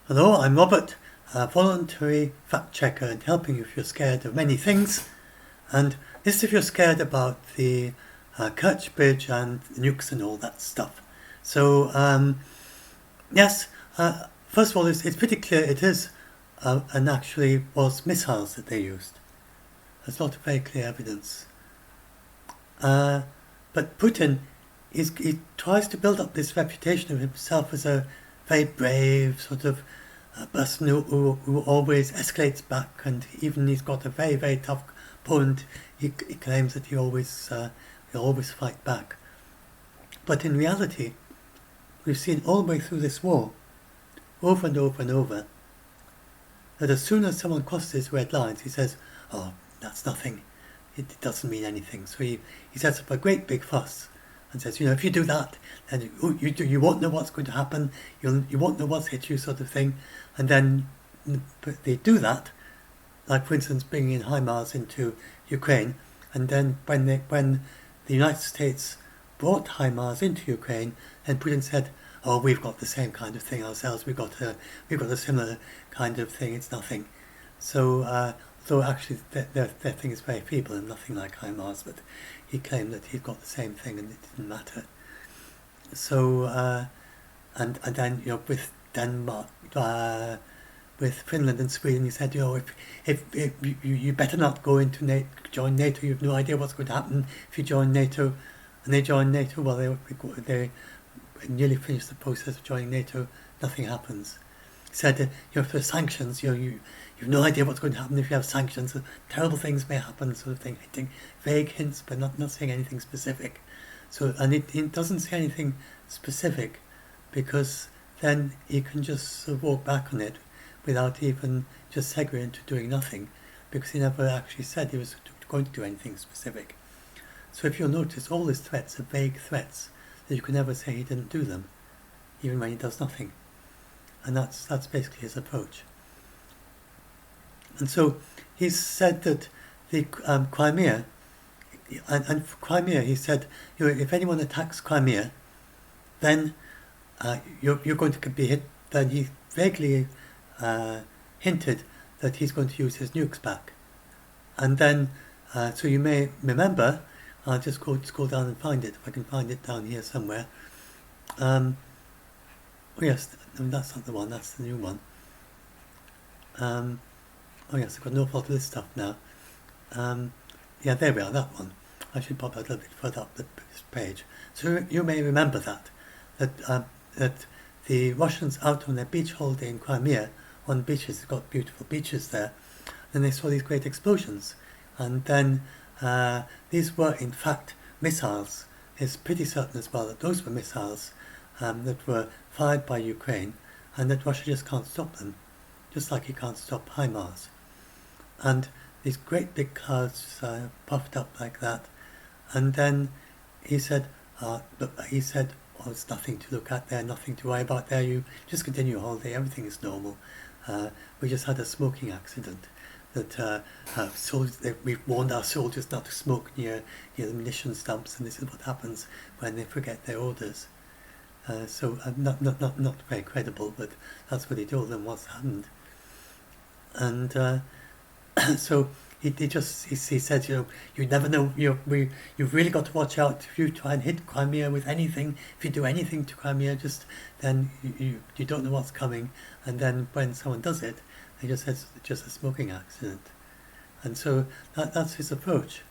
Hello, I'm Robert, a voluntary fact checker and helping you if you're scared of many things. And this if you're scared about the Kerch Bridge and the nukes and all that stuff. So, yes, first of all, it's pretty clear it is and actually was missiles that they used. There's a lot of very clear evidence. But Putin, he tries to build up this reputation of himself as a very brave sort of person who always escalates back, and even he's got a very, very tough opponent. He claims that he'll always fight back. But in reality, we've seen all the way through this war, over and over and over, that as soon as someone crosses red lines, he says, "Oh, that's nothing. It doesn't mean anything." So he sets up a great big fuss and says, if you do that, then you won't know what's going to happen. You won't know what's hit you, sort of thing. And then they do that, like for instance bringing in HIMARS into Ukraine. And then when the United States brought HIMARS into Ukraine, and Putin said, "Oh, we've got the same kind of thing ourselves. We've got a similar kind of thing. It's nothing." So, though actually their thing is very feeble and nothing like HIMARS, but he claimed that he'd got the same thing and it didn't matter. So, and then with Denmark, with Finland and Sweden, he said, if you better not go into join NATO. You have no idea what's going to happen if you join NATO. And they join NATO. Well, they nearly finished the process of joining NATO. Nothing happens. He said, for sanctions, you have no idea what's going to happen if you have sanctions. Terrible things may happen, sort of thing. I think vague hints, but not saying anything specific. So, and it doesn't say anything specific, because then he can just sort of walk back on it without even just segueing into doing nothing, because he never actually said he was going to do anything specific. So if you'll notice, all his threats are vague threats that you can never say he didn't do them, even when he does nothing. And that's basically his approach. And so he's said that the Crimea, and for Crimea, he said, if anyone attacks Crimea, then you're going to be hit. Then he vaguely hinted that he's going to use his nukes back. And then, so you may remember, I'll just scroll down and find it, if I can find it down here somewhere. Oh yes, no, that's not the one, that's the new one. Oh yes, I've got no fault of this stuff now. Yeah, there we are, that one. I should pop that a little bit further up this page. So you may remember that the Russians out on their beach holiday in Crimea, on beaches, they've got beautiful beaches there, and they saw these great explosions. And then these were in fact missiles. It's pretty certain as well that those were missiles that were fired by Ukraine, and that Russia just can't stop them, just like he can't stop HIMARS. And these great big clouds puffed up like that, and then he said, "Oh, it's nothing to look at there, nothing to worry about there. You just continue your holiday. Everything is normal. We just had a smoking accident. We've warned our soldiers not to smoke near the munitions dumps, and this is what happens when they forget their orders." So not very credible, but that's what he told them what's happened. And so he said, you never know. You've really got to watch out if you try and hit Crimea with anything. If you do anything to Crimea, then you don't know what's coming. And then when someone does it, he just says it's just a smoking accident. And so that's his approach.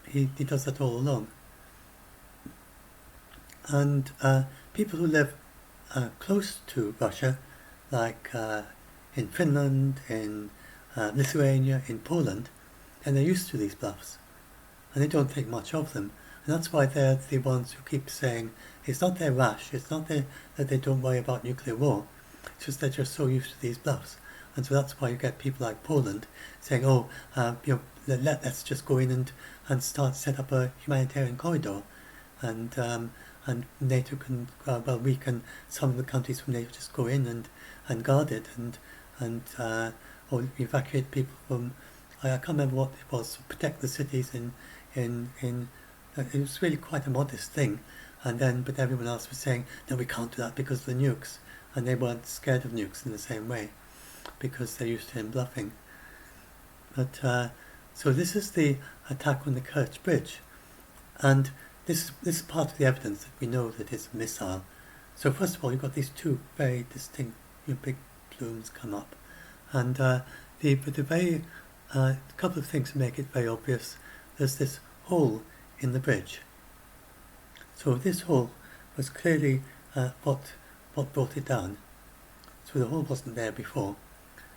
He does that all along. And people who live close to Russia, like in Finland, in Lithuania, in Poland, and they're used to these bluffs, and they don't think much of them. And that's why they're the ones who keep saying it's not their rash, it's not that they don't worry about nuclear war, it's just they're just so used to these bluffs. And so that's why you get people like Poland saying, let's just go in and set up a humanitarian corridor, and NATO can, some of the countries from NATO just go in and guard it or evacuate people from, I can't remember what it was, protect the cities it was really quite a modest thing. But everyone else was saying, no, we can't do that because of the nukes. and they weren't scared of nukes in the same way because they're used to him bluffing. But so this is the attack on the Kerch bridge, and this is part of the evidence that we know that it's a missile. So first of all, you've got these two very distinct, big plumes come up, and the very couple of things to make it very obvious. There's this hole in the bridge. So this hole was clearly what brought it down. So the hole wasn't there before.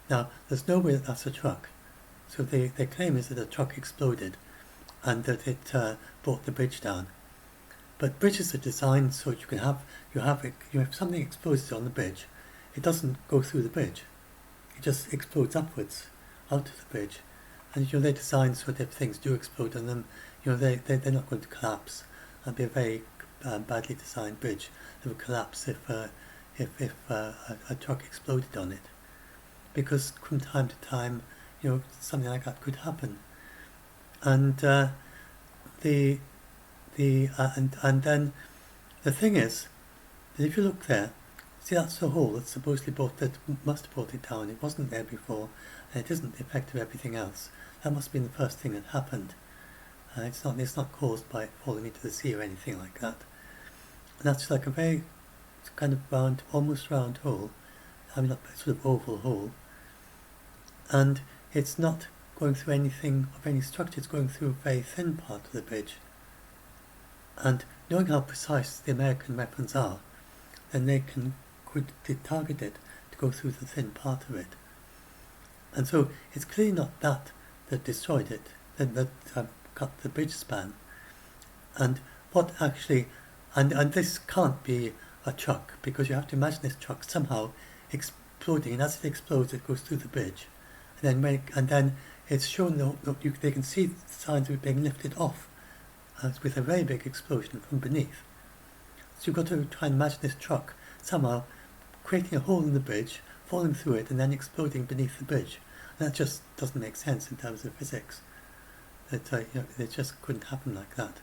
Now there's no way that that's a truck. So their claim is that a truck exploded and that it brought the bridge down. But bridges are designed so you have if something explodes on the bridge, it doesn't go through the bridge. It just explodes upwards out of the bridge. And they're designed so that if things do explode on them, they're not going to collapse. It'd be a very badly designed bridge that would collapse if a truck exploded on it. Because from time to time, something like that could happen. And and then the thing is that if you look there, see, that's the hole that must have brought it down. It wasn't there before, and it isn't the effect of everything else. That must have been the first thing that happened. It's not caused by it falling into the sea or anything like that. And that's like a very kind of round, almost round hole. I mean, a sort of oval hole. And it's not going through anything of any structure. It's going through a very thin part of the bridge. And knowing how precise the American weapons are, then they could target it to go through the thin part of it. And so it's clearly not that destroyed it, that cut the bridge span. And what actually, and this can't be a truck, because you have to imagine this truck somehow exploding, and as it explodes, it goes through the bridge, and then it's shown that they can see signs of it being lifted off, with a very big explosion from beneath. So you've got to try and imagine this truck somehow creating a hole in the bridge, falling through it, and then exploding beneath the bridge. And that just doesn't make sense in terms of physics. It just couldn't happen like that.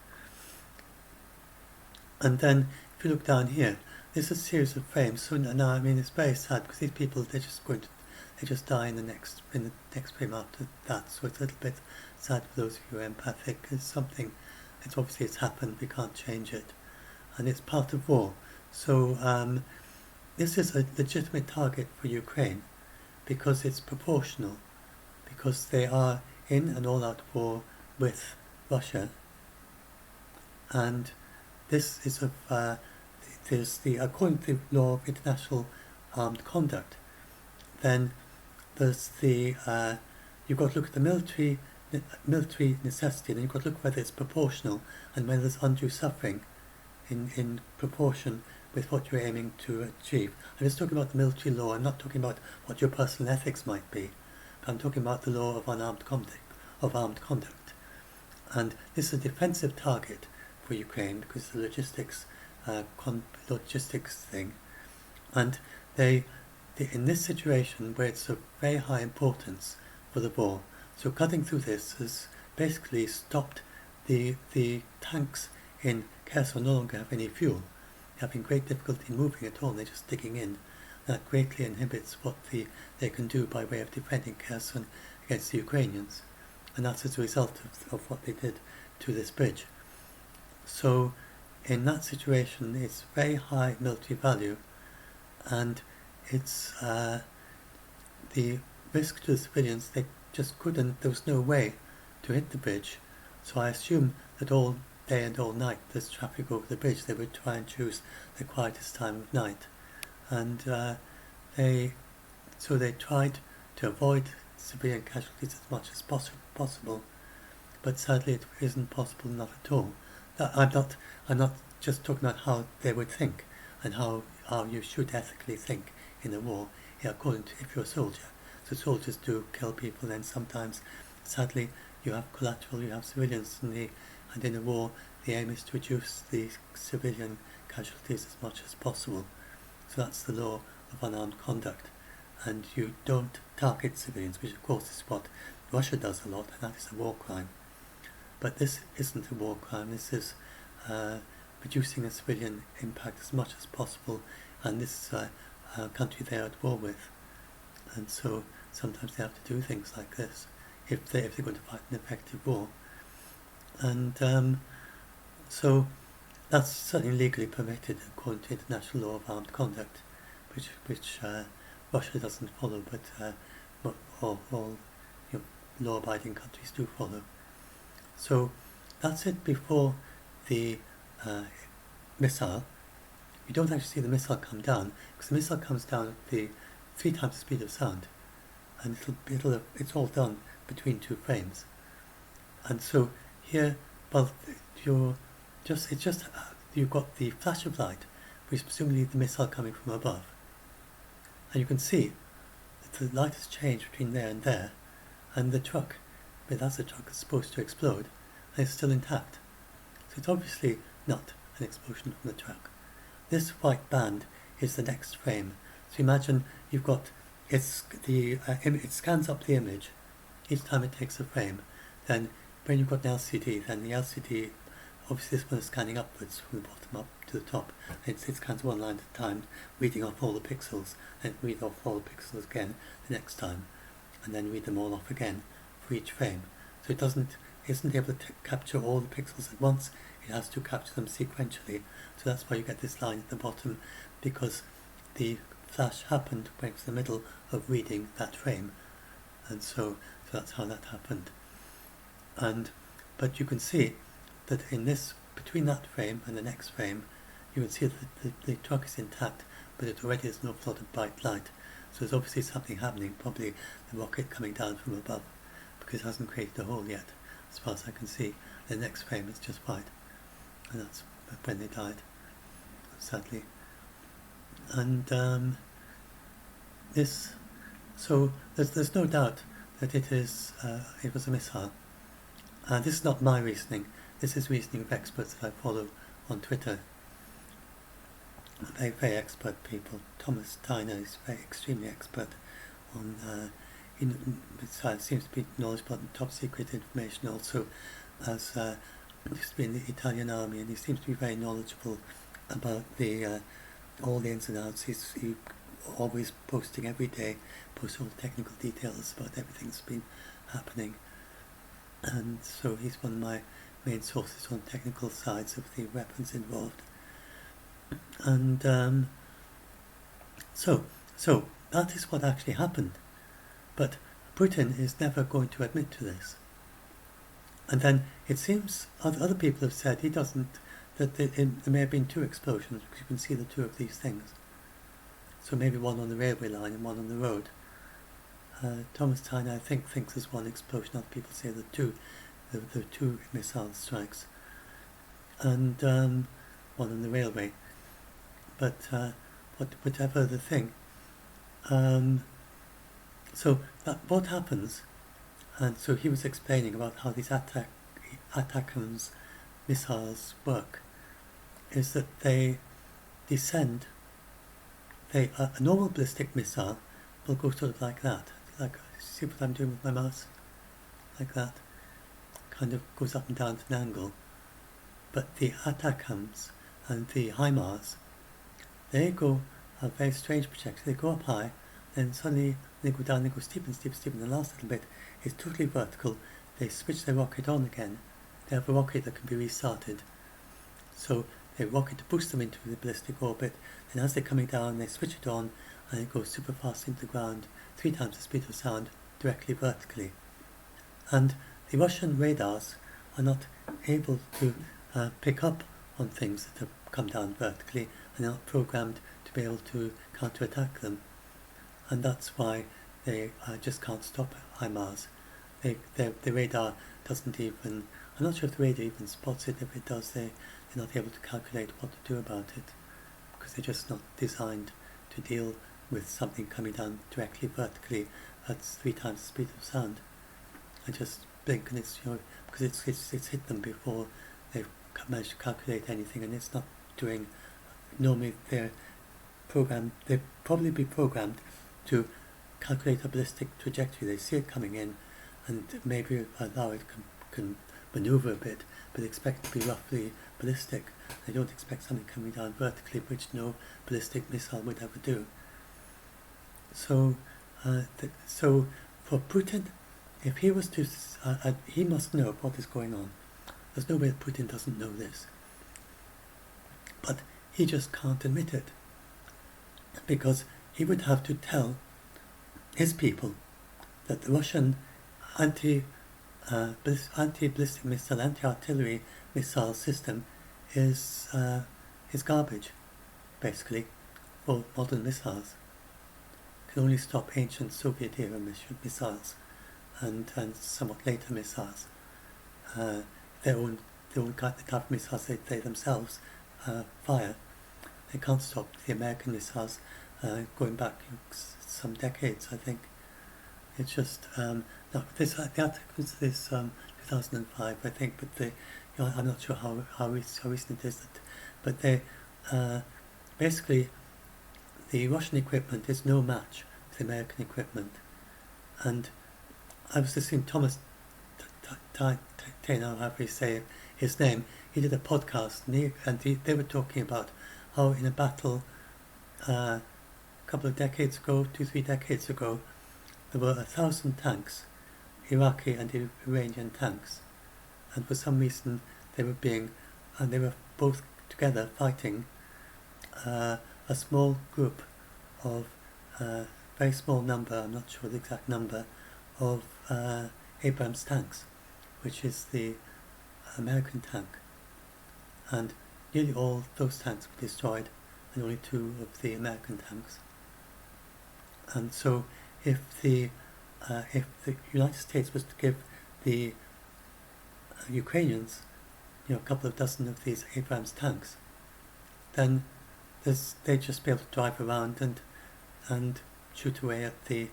And then, if you look down here, there's a series of frames. So now, I mean, it's very sad because these people, they just die in the next frame after that. So it's a little bit sad for those of you who are empathic. It's obviously happened. We can't change it, and it's part of war. So this is a legitimate target for Ukraine because it's proportional, because they are in an all-out war with Russia, and this is according to the law of international armed conduct. Then there's you've got to look at the military necessity, and you've got to look whether it's proportional and whether there's undue suffering in proportion with what you're aiming to achieve. I'm just talking about the military law. I'm not talking about what your personal ethics might be. But I'm talking about the law of armed conduct. And this is a defensive target for Ukraine because it's a logistics thing. And they in this situation where it's of very high importance for the war, so cutting through this has basically stopped the tanks in Kerch no longer have any fuel. They're having great difficulty moving at all. They're just digging in. That greatly inhibits what they can do by way of defending Kherson against the Ukrainians. And that's as a result of what they did to this bridge. So in that situation, it's very high military value, and it's the risk to the civilians. They just couldn't, there was no way to hit the bridge. So I assume that all day and all night there's traffic over the bridge. They would try and choose the quietest time of night. And they tried to avoid civilian casualties as much as possible, but sadly it isn't possible, not at all. I'm not just talking about how they would think and how you should ethically think in a war. According to, if you're a soldier, so soldiers do kill people, then sometimes, sadly, you have collateral, you have civilians, and in a war, the aim is to reduce the civilian casualties as much as possible. So that's the law of unarmed conduct. And you don't target civilians, which of course is what Russia does a lot, and that is a war crime. But this isn't a war crime. This is reducing a civilian impact as much as possible, and this is country they're at war with. And so sometimes they have to do things like this if they're going to fight an effective war. And so that's certainly legally permitted according to international law of armed conduct, which Russia doesn't follow, but all law-abiding countries do follow. So that's it before the missile. You don't actually see the missile come down, because the missile comes down at the 3 times the speed of sound, and it's all done between 2 frames. And so here, well, you've got the flash of light, which is presumably the missile coming from above, and you can see that the light has changed between there and there, and the truck, but that's the truck that's supposed to explode, and it's still intact. So it's obviously not an explosion from the truck. This white band is the next frame. So imagine you've got it scans up the image each time it takes a frame. Then when you've got an LCD, then the LCD, obviously this one is scanning upwards from the bottom up to the top. It scans one line at a time, reading off all the pixels, and read off all the pixels again the next time, and then read them all off again for each frame. So it isn't able to capture all the pixels at once. It has to capture them sequentially. So that's why you get this line at the bottom, because the flash happened when it was in the middle of reading that frame, and so that's how that happened. But you can see that between that frame and the next frame, you can see that the truck is intact, but it already has no flood of bright light. So there's obviously something happening, probably the rocket coming down from above, because it hasn't created a hole yet, as far as I can see. The next frame is just white, and that's when they died, sadly. And so there's no doubt that it was a mishap. And this is not my reasoning. This is reasoning of experts that I follow on Twitter. Very, very expert people. Thomas Tyner is very extremely expert on. Seems to be knowledgeable on top secret information also, as used to be in the Italian army, and he seems to be very knowledgeable about all the ins and outs. He's always posting every day, posts all the technical details about everything that's been happening. And so he's one of my main sources on technical sides of the weapons involved. And so that is what actually happened. But Putin is never going to admit to this. And then it seems other people have said he doesn't, that there may have been 2 explosions, because you can see the 2 of these things. So maybe one on the railway line and one on the road. Thomas Tyner, I think, thinks there's 1 explosion. Other people say there are 2 missile strikes, and one on the railway. But whatever the thing, so what happens, and so he was explaining about how these ATACMS missiles work, is that they descend. A normal ballistic missile will go sort of like that. See what I'm doing with my mouse? Like that. Kind of goes up and down at an angle. But the ATACMS and the HIMARS, they have very strange projections. They go up high, then suddenly they go down, they go steep and steep and steep, and the last little bit is totally vertical. They switch their rocket on again. They have a rocket that can be restarted. So they rocket to boost them into the ballistic orbit, and as they're coming down, they switch it on, and it goes super fast into the ground, 3 times the speed of sound, directly vertically. And the Russian radars are not able to pick up on things that have come down vertically, and they're not programmed to be able to counterattack them. And that's why they just can't stop HIMARS. The radar doesn't even, I'm not sure if the radar even spots it. If it does, they're not able to calculate what to do about it, because they're just not designed to deal with something coming down directly vertically at 3 times the speed of sound. I just blink, and it's, because it's hit them before they've managed to calculate anything, and it's not doing. Normally they'd probably be programmed to calculate a ballistic trajectory. They see it coming in, and maybe allow it can maneuver a bit, but expect it to be roughly ballistic. They don't expect something coming down vertically, which no ballistic missile would ever do. So, so for Putin, if he was to, he must know what is going on. There's no way that Putin doesn't know this. But he just can't admit it. Because he would have to tell his people that the Russian anti-ballistic missile, anti-artillery missile system is garbage, basically, for modern missiles. It can only stop ancient Soviet-era missiles and somewhat later missiles. Their own type of missiles they themselves fire. They can't stop the American missiles going back some decades, I think. It's just no. The article is 2005, I think, but I'm not sure how recent it is. But they basically the Russian equipment is no match with the American equipment, and I was listening to Thomas Taylor, however you say his name. He did a podcast, and they were talking about how in a battle a couple of decades ago, 2-3 decades ago, there were 1,000 tanks, Iraqi and Iranian tanks, and for some reason they were both together fighting a small group of very small number, I'm not sure the exact number, of Abrams tanks, which is the American tank, and nearly all those tanks were destroyed, and only 2 of the American tanks. And so, if the United States was to give the Ukrainians, a couple of dozen of these Abrams tanks, then they'd just be able to drive around and shoot away at the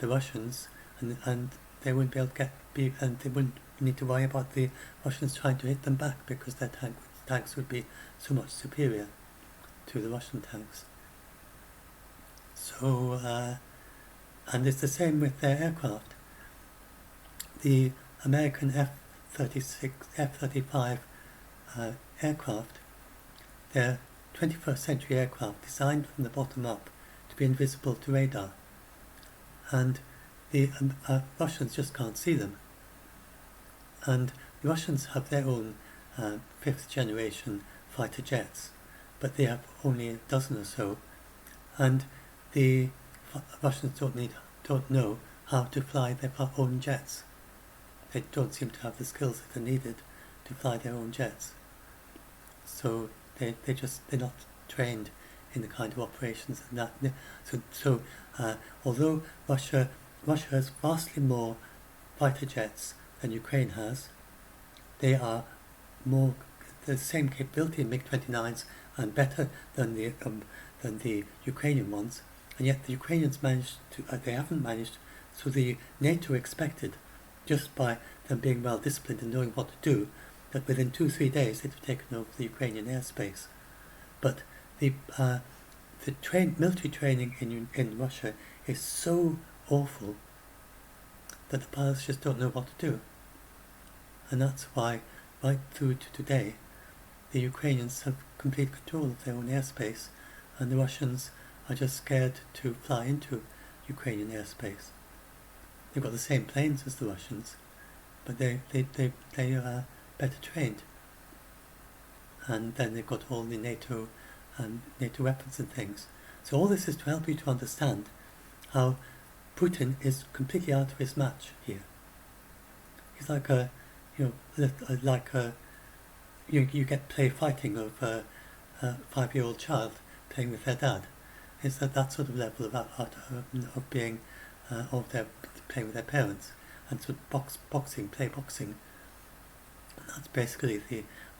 Russians, and they wouldn't be able to and they wouldn't need to worry about the Russians trying to hit them back, because their tanks would be so much superior to the Russian tanks. So, and it's the same with their aircraft. The American F-35 aircraft, they're 21st century aircraft designed from the bottom up to be invisible to radar, and the Russians just can't see them. And the Russians have their own 5th generation fighter jets, but they have only a dozen or so, and the Russians don't know how to fly their own jets. They don't seem to have the skills that are needed to fly their own jets. So they're not trained in the kind of operations and that. So although Russia has vastly more fighter jets than Ukraine has, they are the same capability in MiG-29s and better than the Ukrainian ones, and yet the Ukrainians they haven't managed. So the NATO expected, just by them being well disciplined and knowing what to do, that within 2-3 days they'd have taken over the Ukrainian airspace. But the military training in Russia is so awful that the pilots just don't know what to do. And that's why, right through to today, the Ukrainians have complete control of their own airspace, and the Russians are just scared to fly into Ukrainian airspace. They've got the same planes as the Russians, but they are better trained. And then they've got all the NATO weapons and things. So all this is to help you to understand how Putin is completely out of his match here. He's like you get play fighting of a 5-year-old child playing with their dad. It's that sort of level of being of their playing with their parents, and sort of play boxing. And that's basically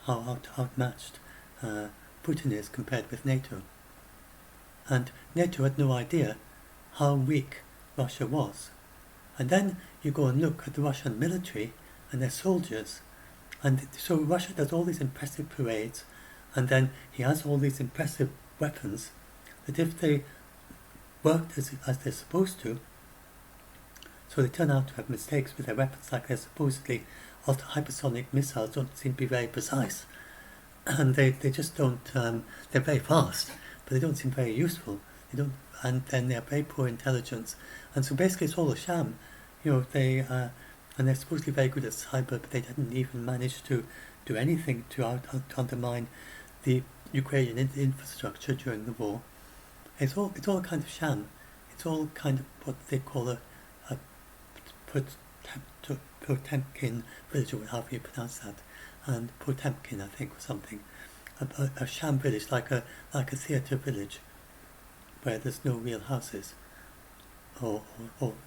how outmatched Putin is compared with NATO. And NATO had no idea how weak Russia was. And then you go and look at the Russian military and their soldiers. And so Russia does all these impressive parades, and then he has all these impressive weapons that if they worked as they're supposed to, so they turn out to have mistakes with their weapons, like their supposedly hypersonic missiles don't seem to be very precise, and they just don't, they're very fast, but they don't seem very useful. They don't, and then they have very poor intelligence, and so basically it's all a sham. They and they're supposedly very good at cyber, but they didn't even manage to do anything to undermine the Ukrainian infrastructure during the war. It's all a kind of sham. It's all kind of what they call a Potemkin village, or however you pronounce that, and Potemkin, I think, or something. A sham village, like a theatre village, where there's no real houses, or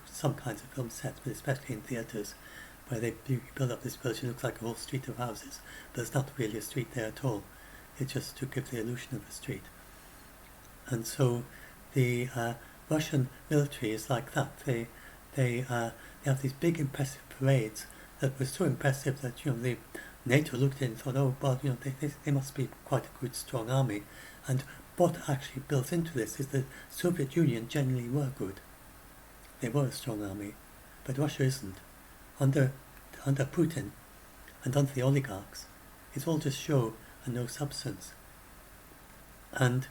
some kinds of film sets, but especially in theatres, where they build up this village. It looks like a whole street of houses, but there's not really a street there at all. It's just to give the illusion of a street. And so the Russian military is like that. They have these big impressive parades that were so impressive that the NATO looked at it and thought, oh well, they must be quite a good strong army. And what actually built into this is that the Soviet Union generally were good. They were a strong army, but Russia isn't. Under Putin and under the oligarchs, it's all just show and no substance. And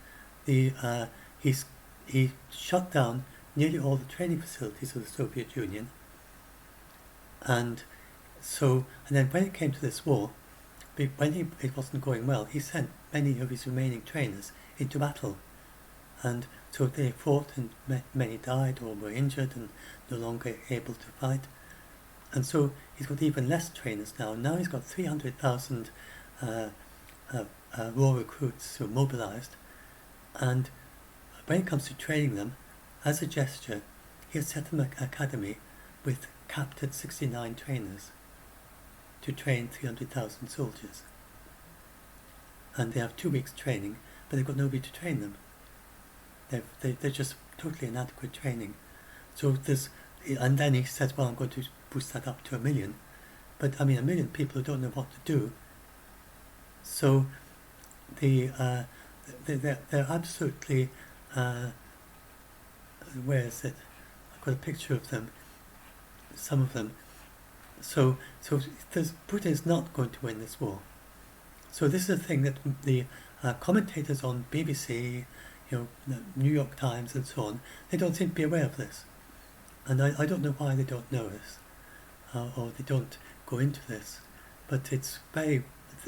he shut down nearly all the training facilities of the Soviet Union. And then when it came to this war, when it wasn't going well, he sent many of his remaining trainers into battle. And so they fought, and many died or were injured and no longer able to fight. And so he's got even less trainers now. Now he's got 300,000 raw recruits who are mobilized. And when it comes to training them, as a gesture, he has set them an academy with capped at 69 trainers to train 300,000 soldiers. And they have 2 weeks training, but they've got nobody to train them. They're just totally inadequate training. So and then he says, well, I'm going to boost that up to 1 million. But I mean, 1 million people who don't know what to do. So they're absolutely, where is it? I've got a picture of them, some of them. So Putin is not going to win this war. So this is a thing that the commentators on BBC, the New York Times and so on, they don't seem to be aware of this. And I don't know why they don't know this, or they don't go into this. But it's very,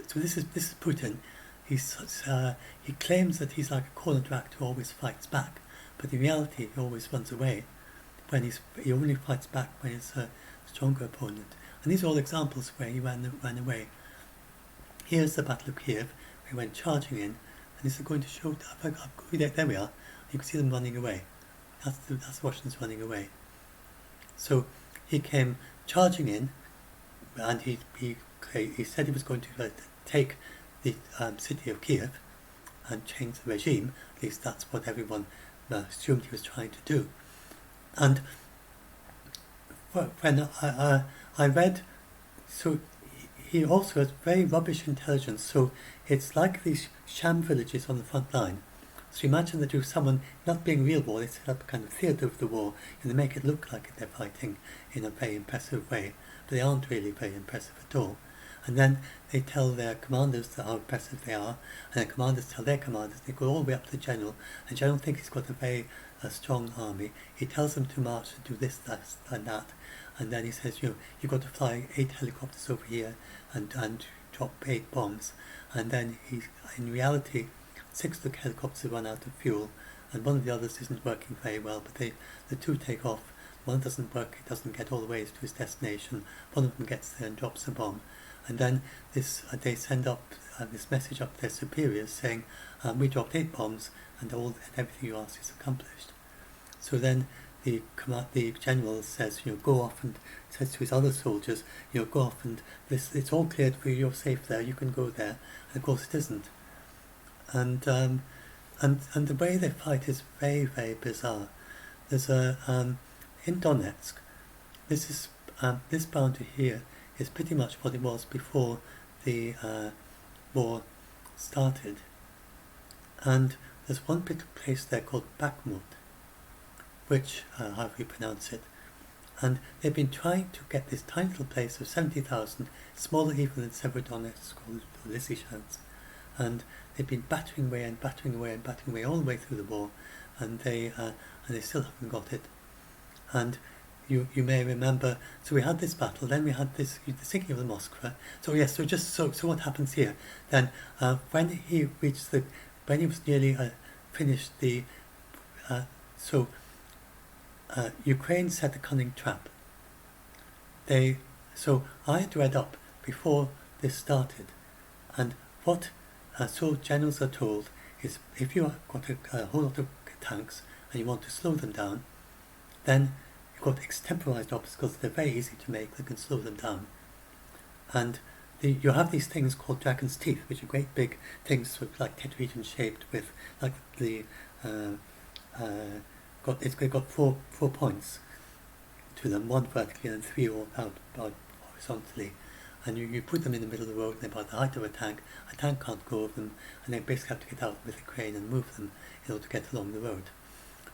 so this is Putin. He claims that he's like a cornered rat who always fights back, but in reality he always runs away. He only fights back when it's a stronger opponent. And these are all examples where he ran away. Here's the Battle of Kiev, where he went charging in, and this is going to show. There we are. You can see them running away. That's the Russians running away. So he came charging in, and he said he was going to take the city of Kiev and change the regime. At least that's what everyone assumed he was trying to do. And when I read, so he also has very rubbish intelligence. So it's like these sham villages on the front line. So imagine that if someone, not being real war, they set up a kind of theatre of the war, and they make it look like they're fighting in a very impressive way, but they aren't really very impressive at all. And then they tell their commanders how impressive they are, and the commanders tell their commanders. They go all the way up to the general, and the general thinks he's got a very strong army. He tells them to march to do this, that, and that, and then he says, you've got to fly 8 helicopters over here and drop 8 bombs, and then in reality, 6 of the helicopters run out of fuel, and one of the others isn't working very well, but the 2 take off. One doesn't work, it doesn't get all the way to its destination. One of them gets there and drops a bomb. And then they send up this message up to their superiors saying, we dropped 8 bombs and everything you asked is accomplished. So then the general says, go off, and says to his other soldiers, go off, and it's all cleared for you, you're safe there, you can go there. And of course it isn't. And the way they fight is very, very bizarre. There's in Donetsk, this boundary here is pretty much what it was before the war started. And there's one big place there called Bakhmut, which, however you pronounce it, and they've been trying to get this tiny little place of 70,000, smaller even than Severodonetsk or Lysychansk, and they've been battering away all the way through the war, and they still haven't got it. And you may remember, so we had this battle, then we had this, the sinking of the Moskva. So yes, so what happens here? Then when he was nearly finished Ukraine set a cunning trap. So I had read up before this started, and what generals are told is if you have got a whole lot of tanks and you want to slow them down, then you've got extemporized obstacles that are very easy to make that can slow them down. And you have these things called dragon's teeth, which are great big things sort of like tetrahedron shaped with like it's got four points to them, one vertically and three all out horizontally. And you put them in the middle of the road, and they're about the height of a tank can't go over them, and they basically have to get out with a crane and move them in order to get along the road.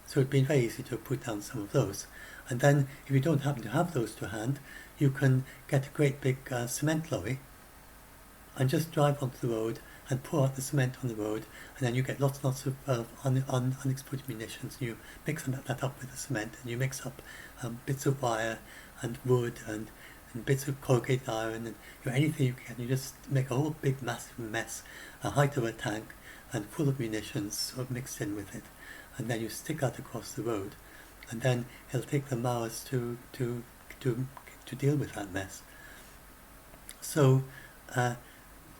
So it'd been very easy to put down some of those. And then, if you don't happen to have those to hand, you can get a great big cement lorry and just drive onto the road and pour out the cement on the road, and then you get lots of unexploded munitions, and you mix that up with the cement, and you mix up bits of wire and wood and bits of corrugated iron and anything you can. You just make a whole big massive mess, a height of a tank, and full of munitions sort of mixed in with it, and then you stick that across the road, and then it'll take them hours to deal with that mess. So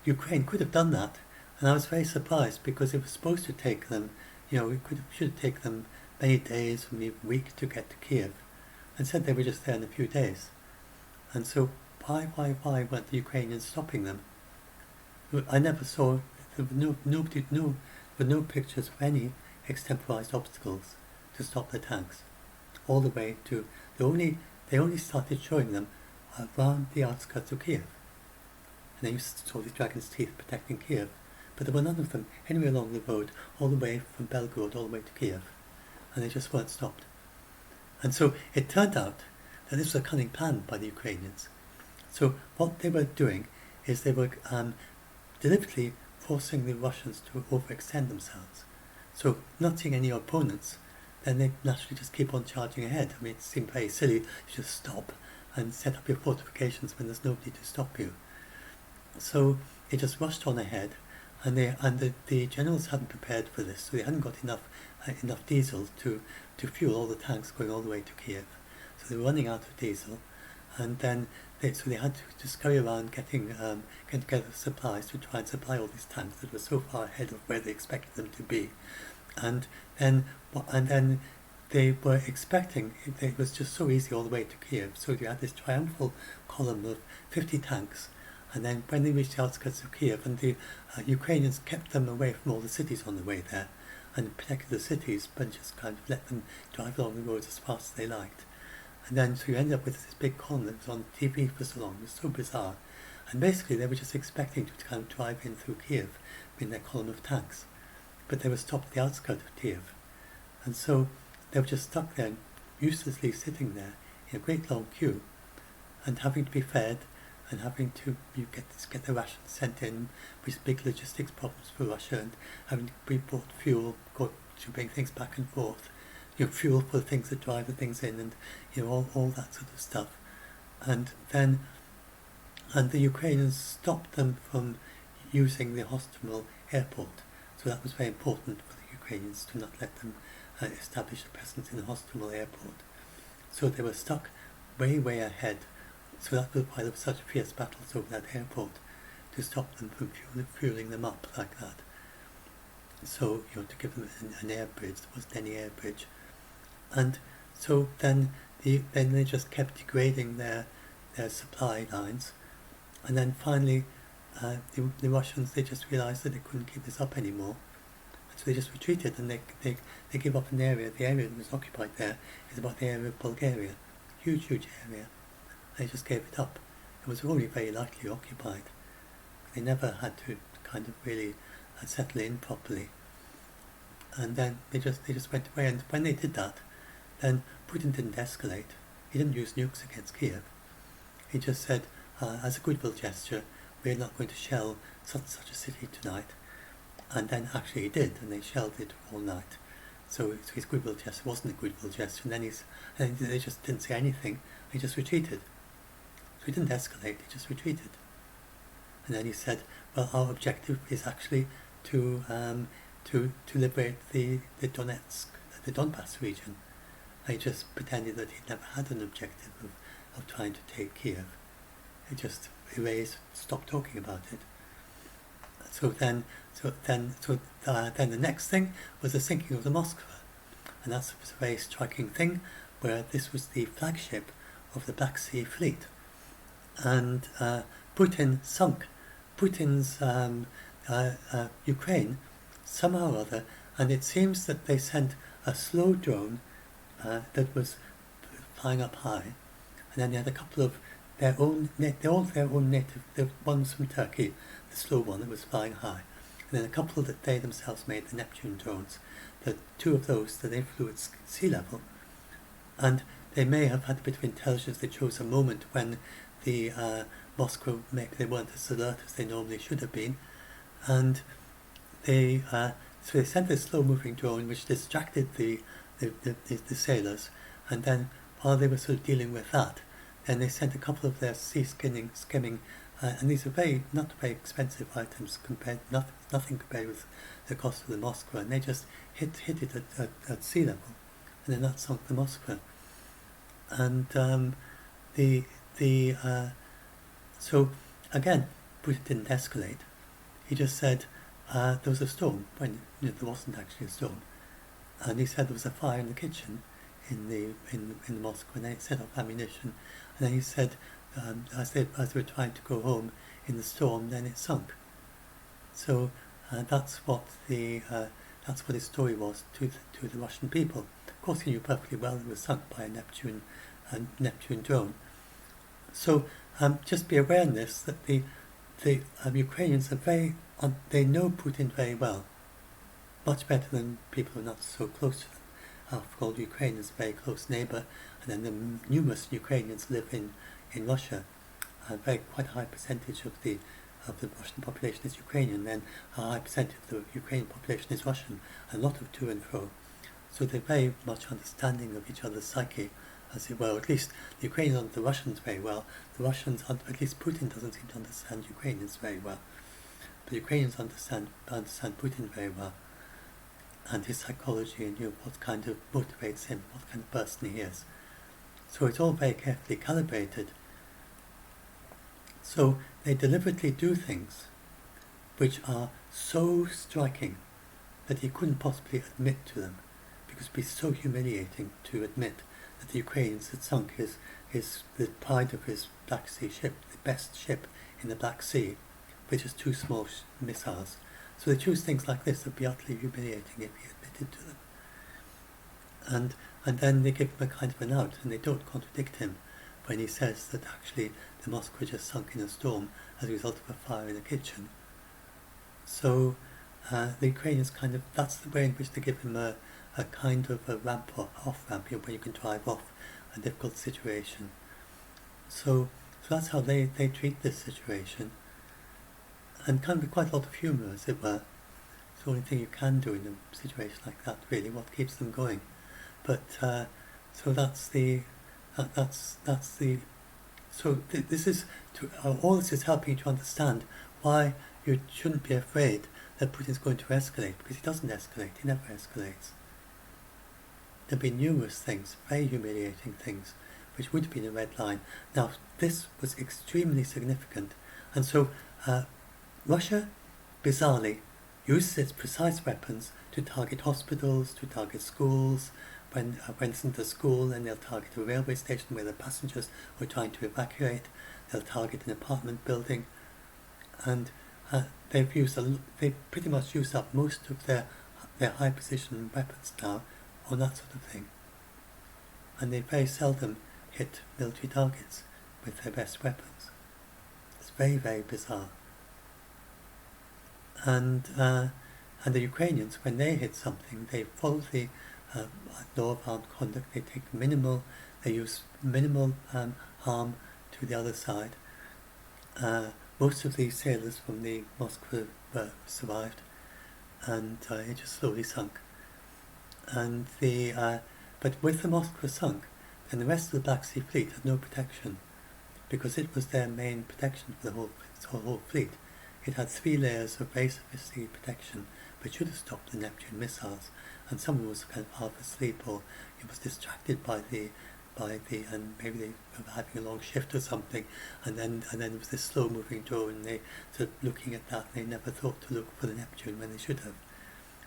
Ukraine could have done that, and I was very surprised because it was supposed to take them, should have taken them many days or maybe a week to get to Kiev, and said they were just there in a few days. And so why weren't the Ukrainians stopping them? I never saw, there were no pictures of any extemporized obstacles to stop the tanks. All the way to, they only started showing them around the outskirts of Kiev. And then you saw these dragon's teeth protecting Kiev. But there were none of them anywhere along the road, all the way from Belgorod all the way to Kiev. And they just weren't stopped. And so it turned out that this was a cunning plan by the Ukrainians. So what they were doing is they were deliberately forcing the Russians to overextend themselves. So not seeing any opponents, then they naturally just keep on charging ahead. I mean, it seemed very silly to just stop and set up your fortifications when there's nobody to stop you. So they just rushed on ahead, and the generals hadn't prepared for this, so they hadn't got enough diesel to fuel all the tanks going all the way to Kiev. So they were running out of diesel, and then they had to just scurry around getting together supplies to try and supply all these tanks that were so far ahead of where they expected them to be. And then they were expecting, it was just so easy all the way to Kiev, so you had this triumphal column of 50 tanks, and then when they reached the outskirts of Kiev, and the Ukrainians kept them away from all the cities on the way there, and protected the cities, but just kind of let them drive along the roads as fast as they liked. And then, so you ended up with this big column that was on TV for so long. It was so bizarre. And basically, they were just expecting to kind of drive in through Kiev in their column of tanks. But they were stopped at the outskirts of Kiev. And so they were just stuck there, uselessly sitting there in a great long queue, and having to be fed, and having to get the rations sent in, which is big logistics problems for Russia, and having to be bought fuel, to bring things back and forth. Fuel for the things that drive the things in, and all that sort of stuff. And the Ukrainians stopped them from using the Hostomel airport. So that was very important for the Ukrainians to not let them establish a presence in the Hostomel airport. So they were stuck way, way ahead. So that was why there were such fierce battles over that airport, to stop them from fueling them up like that. So, to give them an air bridge, there wasn't any air bridge. And so then they just kept degrading their supply lines, and then finally the Russians, they just realized that they couldn't keep this up anymore, and so they just retreated, and they gave up an area. The area that was occupied there is about the area of Bulgaria, huge area. They just gave it up. It was already very lightly occupied. They never had to kind of really settle in properly, and then they just went away. And when they did that, then Putin didn't escalate. He didn't use nukes against Kiev. He just said, as a goodwill gesture, we're not going to shell such a city tonight. And then actually he did, and they shelled it all night. So his goodwill gesture wasn't a goodwill gesture, and then they just didn't say anything. He just retreated. So he didn't escalate. He just retreated. And then he said, "Well, our objective is actually to liberate the Donbass region." And he just pretended that he'd never had an objective of trying to take Kiev. He just erased, stopped talking about it. Then the next thing was the sinking of the Moskva, and that was a very striking thing, where this was the flagship of the Black Sea Fleet, and Putin sunk Putin's Ukraine somehow or other, and it seems that they sent a slow drone that was flying up high, and then they had a couple of their own native, the ones from Turkey, the slow one that was flying high, and then a couple that they themselves made, the Neptune drones, the two of those that they flew at sea level, and they may have had a bit of intelligence. They chose a moment when the Moscow, maybe they weren't as alert as they normally should have been, and they so they sent this slow-moving drone which distracted the sailors, and then while they were sort of dealing with that, then they sent a couple of their skimming, and these are not very expensive items nothing compared with the cost of the Moskva, and they just hit it at sea level, and then that sunk the Moskva. And so again, Putin didn't escalate. He just said there was a storm when there wasn't actually a storm, and he said there was a fire in the kitchen in the Moscow, and then it set off ammunition, and then he said as they were trying to go home in the storm, then it sunk. So that's what his story was to the Russian people. Of course, he knew perfectly well it was sunk by a Neptune drone. So just be aware in this that the Ukrainians are they know Putin very well, much better than people who are not so close to them. After all, Ukraine is a very close neighbour, and then the numerous Ukrainians live in Russia. Quite a high percentage of the Russian population is Ukrainian, then a high percentage of the Ukrainian population is Russian, and a lot of to and fro. So they're very much understanding of each other's psyche, as it were. At least the Ukrainians understand the Russians very well. The Russians, at least Putin doesn't seem to understand Ukrainians very well. But Ukrainians understand Putin very well, and his psychology, and what kind of motivates him, what kind of person he is. So it's all very carefully calibrated. So they deliberately do things which are so striking that he couldn't possibly admit to them, because it would be so humiliating to admit that the Ukrainians had sunk the pride of his Black Sea ship, the best ship in the Black Sea, with just two small missiles. So they choose things like this that would be utterly humiliating if he admitted to them. And then they give him a kind of an out, and they don't contradict him when he says that actually the Moskva just sunk in a storm as a result of a fire in the kitchen. So the Ukrainians that's the way in which they give him a kind of a ramp or off-ramp, where you can drive off a difficult situation. So that's how they treat this situation, and can be quite a lot of humour, as it were. It's the only thing you can do in a situation like that, really, what keeps them going. But so this is all this is helping you to understand why you shouldn't be afraid that Putin's going to escalate, because he doesn't escalate. He never escalates. There've been numerous things, very humiliating things, which would have been a red line. Now, this was extremely significant, and so Russia, bizarrely, uses its precise weapons to target hospitals, to target schools. When it's in the school, then they'll target a railway station where the passengers are trying to evacuate. They'll target an apartment building, and they've pretty much used up most of their high precision weapons now on that sort of thing. And they very seldom hit military targets with their best weapons. It's very, very bizarre. And the Ukrainians, when they hit something, they follow the law of armed conduct. They use minimal harm to the other side. Most of the sailors from the Moskva survived, and it just slowly sunk. and but with the Moskva sunk, then the rest of the Black Sea Fleet had no protection, because it was their main protection for the whole fleet. It had 3 layers of very sophisticated protection, which should have stopped the Neptune missiles, and someone was kind of half asleep, or it was distracted by the and maybe they were having a long shift or something, and then there was this slow moving drone, and they sort of looking at that, and they never thought to look for the Neptune when they should have.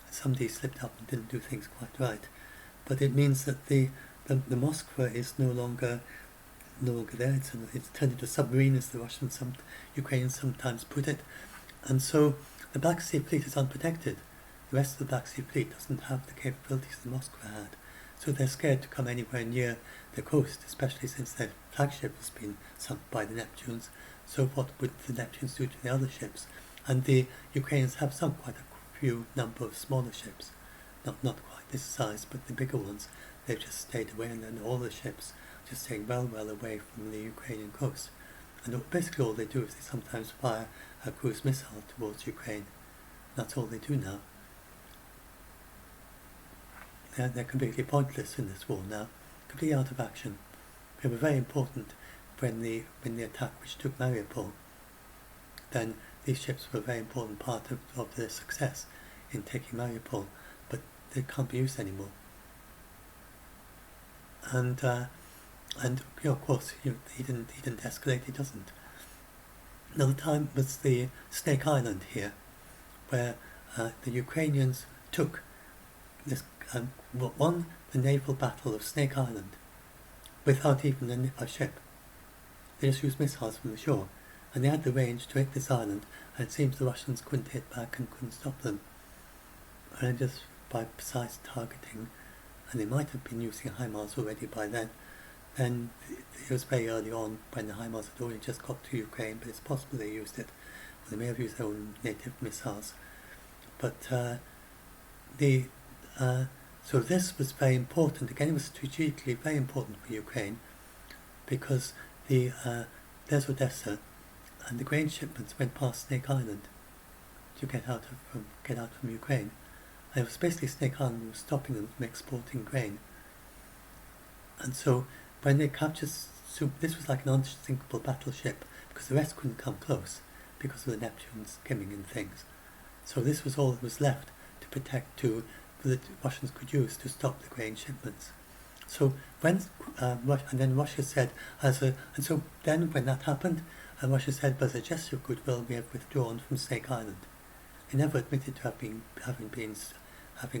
Somebody slipped up and didn't do things quite right. But it means that the Moskva is no longer there. It's turned into a submarine, as the Russians, Ukrainians sometimes put it. And so the Black Sea Fleet is unprotected. The rest of the Black Sea Fleet doesn't have the capabilities the Moskva had. So they're scared to come anywhere near the coast, especially since their flagship has been sunk by the Neptunes. So what would the Neptunes do to the other ships? And the Ukrainians have sunk quite a few number of smaller ships, not quite this size, but the bigger ones. They've just stayed away, and then all the ships just staying well away from the Ukrainian coast. And basically all they do is they sometimes fire a cruise missile towards Ukraine. That's all they do now. They're completely pointless in this war now, completely out of action. They were very important when the attack which took Mariupol. Then these ships were a very important part of their success in taking Mariupol, but they can't be used anymore. And of course, he didn't escalate. He doesn't. Another time was the Snake Island here, where the Ukrainians took this won the naval battle of Snake Island without even a ship. They just used missiles from the shore, and they had the range to hit this island, and it seems the Russians couldn't hit back and couldn't stop them. And just by precise targeting, and they might have been using HIMARS already by then. Then it was very early on when the HIMARS had already just got to Ukraine, but it's possible they used it, or they may have used their own native missiles. But so this was very important. Again, it was strategically very important for Ukraine, because there's Odessa, and the grain shipments went past Snake Island to get out from Ukraine. And it was basically Snake Island was stopping them from exporting grain. And so when they captured, this was like an unsinkable battleship, because the rest couldn't come close because of the Neptunes skimming and things. So this was all that was left to protect, the Russians could use to stop the grain shipments. So when and then Russia said, and so then when that happened, Russia said, as a gesture of goodwill, we have withdrawn from Snake Island. They never admitted to having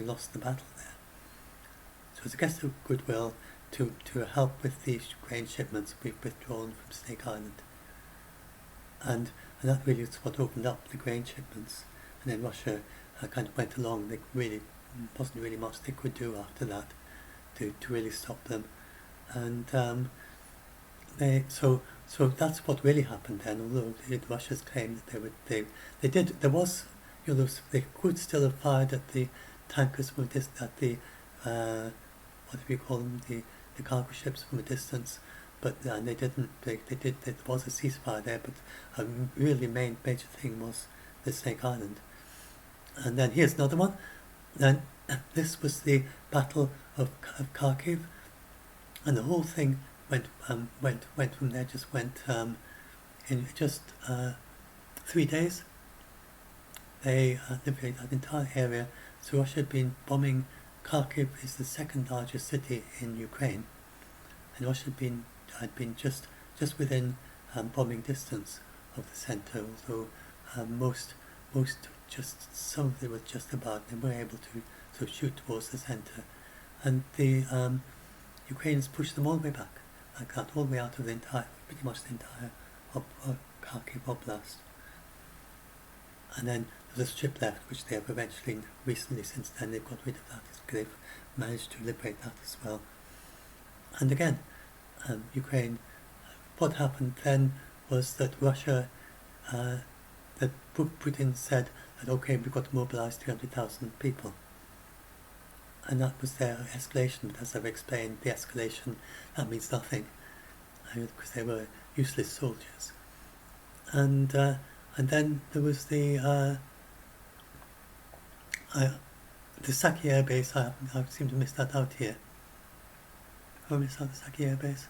lost the battle there. So as a gesture of goodwill to help with these grain shipments, we've withdrawn from Snake Island. And that really is what opened up the grain shipments. And then Russia kind of went along. There really wasn't really much they could do after that to really stop them. And so that's what really happened then. Although Russia's claimed that they could still have fired at the tankers from at the what do we call them, the cargo ships from a distance, but they didn't. There was a ceasefire there, but a really major thing was the Snake Island. And then here's another one. Then this was the Battle of Khakib, and the whole thing went from there. Just went in just 3 days. They liberated that entire area. So Russia had been bombing. Khakib is the second largest city in Ukraine, and Russia had been just within bombing distance of the centre. Although most just some of them were just about. They were able to sort of shoot towards the centre, and the Ukrainians pushed them all the way back, like that, all the way out of pretty much the entire Khakib Oblast. And then there's a strip left, which they have recently since then, they've got rid of that. They've managed to liberate that as well. And again, Ukraine, what happened then was that Russia, that Putin said that, okay, we've got to mobilize 300,000 people. And that was their escalation, but as I've explained, the escalation, that means nothing, because they were useless soldiers. And then there was the the Saki Air Base, I seem to miss that out here. Have I missed out the Saki Air Base?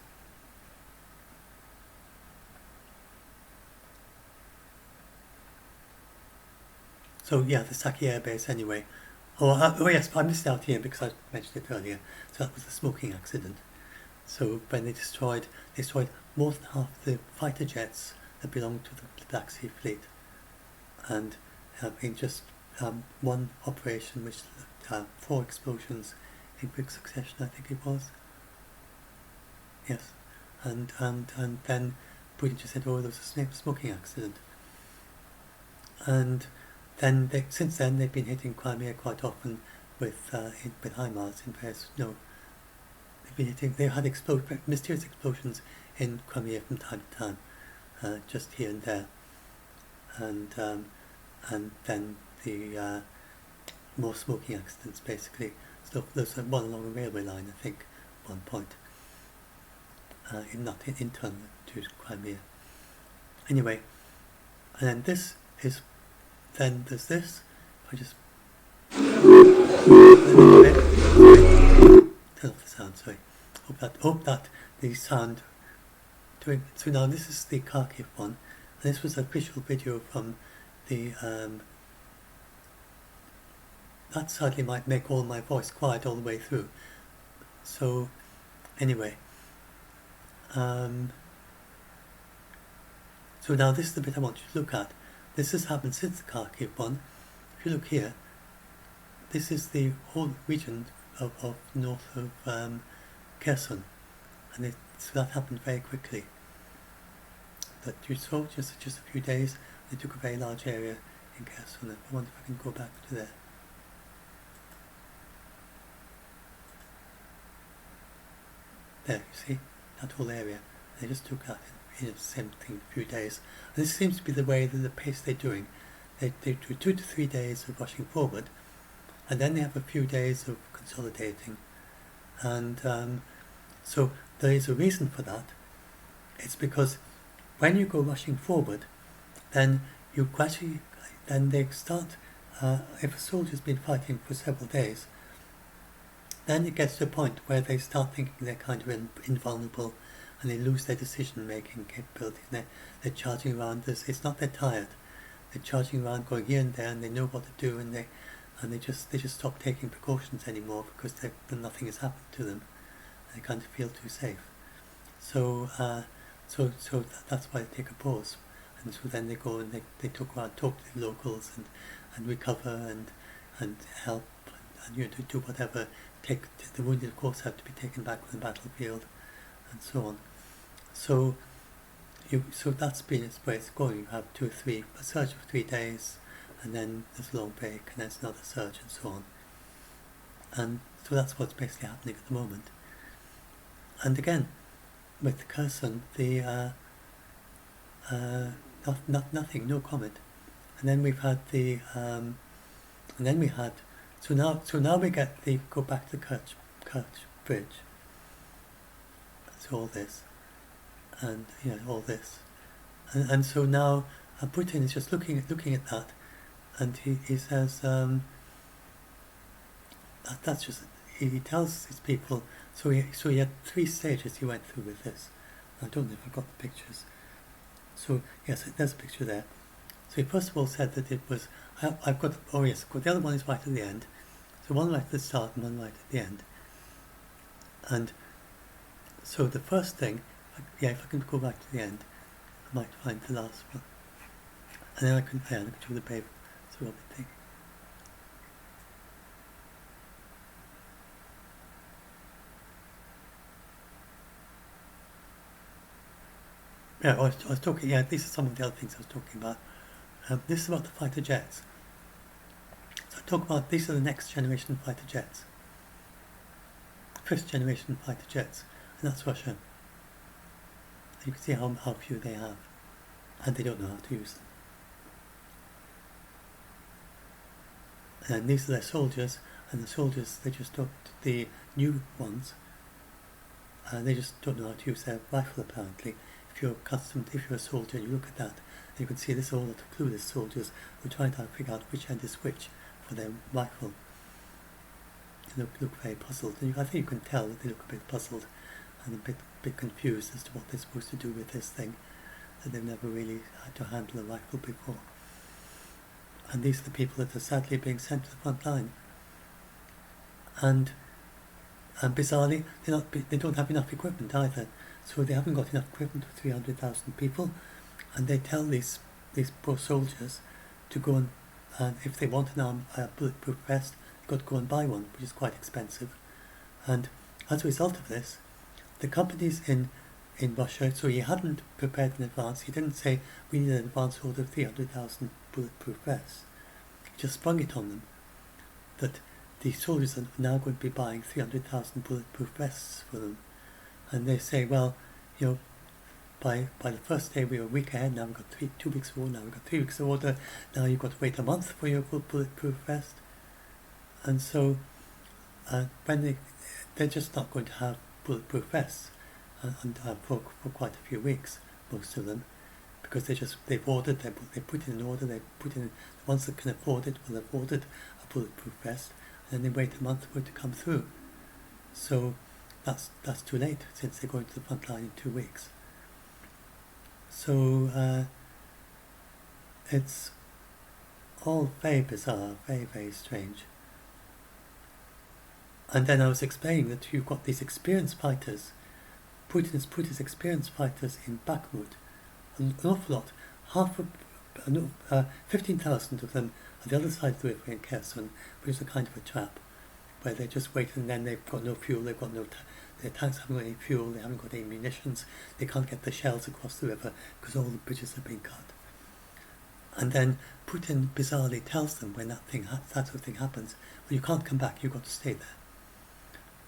So yeah, the Saki Air Base anyway. Oh yes, I missed out here because I mentioned it earlier. So that was the smoking accident. So when they destroyed more than half the fighter jets that belonged to the Black Sea Fleet, and in just one operation, which 4 explosions in quick succession, I think it was. Yes, and then Putin just said, "Oh, there was a smoking accident," and then since then they've been hitting Crimea quite often with HIMARS in various they had mysterious explosions in Crimea from time to time, just here and there, and then the more smoking accidents basically. So there's one along a railway line, I think, at one point, not internal to Crimea. Anyway, and then there's this. If I just turn off the sound, sorry. Hope that the sound doing. So now this is the Khakib one, and this was a visual video from the. That sadly might make all my voice quiet all the way through. So anyway, so now this is the bit I want you to look at. This has happened since the Khakib one. If you look here, this is the whole region of north of Kerch, and so that happened very quickly. That you saw just a few days. They took a very large area in Kerch. I wonder if I can go back to there. There, you see that whole area. They just took that in the same thing a few days. And this seems to be the way that the pace they're doing. They do 2 to 3 days of rushing forward, and then they have a few days of consolidating. And so there is a reason for that. It's because when you go rushing forward, then you gradually, then they start, if a soldier's been fighting for several days, then it gets to a point where they start thinking they're kind of invulnerable, and they lose their decision-making capability. And they're charging around. It's not they're tired. They're charging around, going here and there, and they know what to do, and they just stop taking precautions anymore because nothing has happened to them. And they kind of feel too safe. So that's why they take a pause, and so then they go and they talk to the locals and recover and help and do whatever. The wounded, of course, have to be taken back from the battlefield, and so on. So that's been where it's going. You have a surge of 3 days, and then there's a long break, and then it's another surge, and so on. And so that's what's basically happening at the moment. And again, with the Kherson, nothing, no comment. And then we've had so now we go back to the Kerch bridge. So all this, and all this, and so now Putin is just looking at that, and he says that's just he tells his people. So he had 3 stages he went through with this. I don't know if I've got the pictures. So yes, there's a picture there. So he first of all said that it was. I've got. Oh yes, the other one is right at the end. So one right at the start and one right at the end. And so the first thing, if I can go back to the end, I might find the last one. And then I can do the paper. So what we think. Yeah, I was talking. Yeah, these are some of the other things I was talking about. This is about the fighter jets. So I talk about these are the next generation fighter jets, 5th generation fighter jets, and that's Russia. And you can see how few they have, and they don't know how to use them. And these are their soldiers, and the soldiers they just don't. The new ones, they just don't know how to use their rifle apparently. If you're a soldier, and you look at that, you can see this is all the clueless soldiers who are trying to figure out which end is which for their rifle. look very puzzled. And I think you can tell that they look a bit puzzled and a bit confused as to what they're supposed to do with this thing, that they've never really had to handle a rifle before. And these are the people that are sadly being sent to the front line. And bizarrely, they don't have enough equipment either. So they haven't got enough equipment for 300,000 people, and they tell these poor soldiers to go and if they want a bulletproof vest, they've got to go and buy one, which is quite expensive. And as a result of this, the companies in Russia, so he hadn't prepared in advance, he didn't say we need an advance order of 300,000 bulletproof vests. He just sprung it on them that the soldiers are now going to be buying 300,000 bulletproof vests for them. And they say, well, by the first day we were a week ahead, now we've got 2 weeks of order, now we've got 3 weeks of order, now you've got to wait a month for your bulletproof vest. And so when they're just not going to have bulletproof vests for quite a few weeks, most of them, because they've ordered, they put in an order, the ones that can afford it will have ordered a bulletproof vest, and then they wait a month for it to come through. So that's too late, since they're going to the front line in 2 weeks. So it's all very bizarre, very, very strange. And then I was explaining that you've got these experienced fighters. Putin's put his experienced fighters in Bakhmut, an awful lot, 15,000 of them on the other side of the river in Kherson, which is a kind of a trap, where they just wait and then they've got no fuel, their tanks haven't got any fuel, they haven't got any munitions, they can't get the shells across the river because all the bridges have been cut. And then Putin bizarrely tells them when that sort of thing happens, well, you can't come back, you've got to stay there.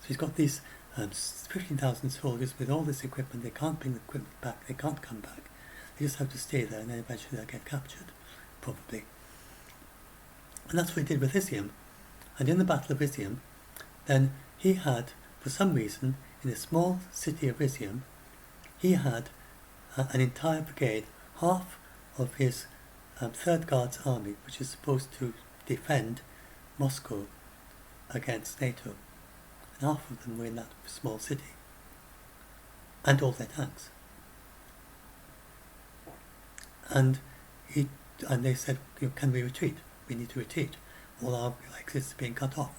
So he's got these 15,000 soldiers with all this equipment, they can't bring the equipment back, they can't come back, they just have to stay there and then eventually they'll get captured, probably. And that's what he did with Izium. And in the Battle of Izium, then he had, for some reason, in the small city of Izium, he had an entire brigade, half of his 3rd Guards army, which is supposed to defend Moscow against NATO. And half of them were in that small city. And all their tanks. And they said, can we retreat? We need to retreat. All our exits are being cut off.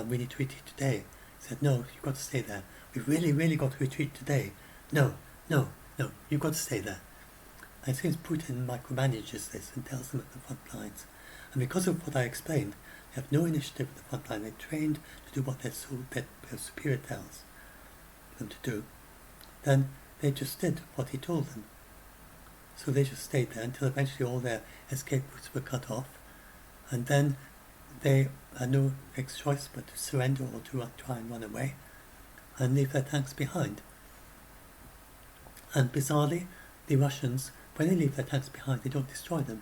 We need to retreat today. He said, no, you've got to stay there. We've really, really got to retreat today. No, you've got to stay there. And it seems Putin micromanages this and tells them at the front lines. And because of what I explained, they have no initiative at the front line. They're trained to do what their superior tells them to do. Then they just did what he told them. So they just stayed there until eventually all their escape routes were cut off. And then they had no next choice but to surrender or to try and run away and leave their tanks behind. And bizarrely, the Russians, when they leave their tanks behind, they don't destroy them.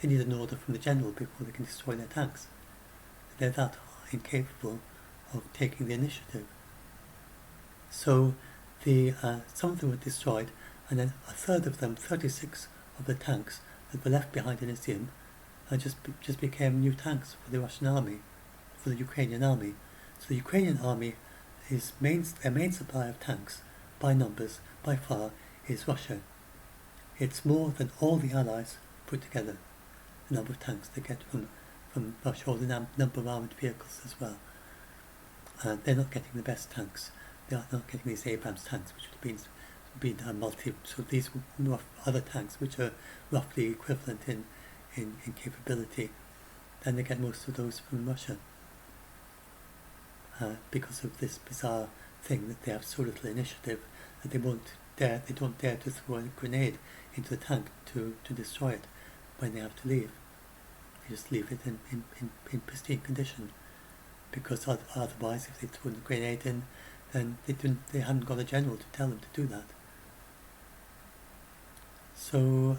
They need an order from the general before they can destroy their tanks. They're that incapable of taking the initiative. So some of them were destroyed, and then a third of them, 36 of the tanks that were left behind in Izium, just became new tanks for the Russian army, for the Ukrainian army. So the Ukrainian army, their main supply of tanks, by numbers, by far, is Russia. It's more than all the Allies put together, the number of tanks they get from Russia, or the number of armoured vehicles as well. They're not getting the best tanks. They are not getting these Abrams tanks, which would have been so these other tanks, which are roughly equivalent in capability, then they get most of those from Russia. Because of this bizarre thing that they have so little initiative that they don't dare to throw a grenade into the tank to destroy it when they have to leave. They just leave it in pristine condition, because otherwise if they throw a grenade in, then they hadn't got a general to tell them to do that. So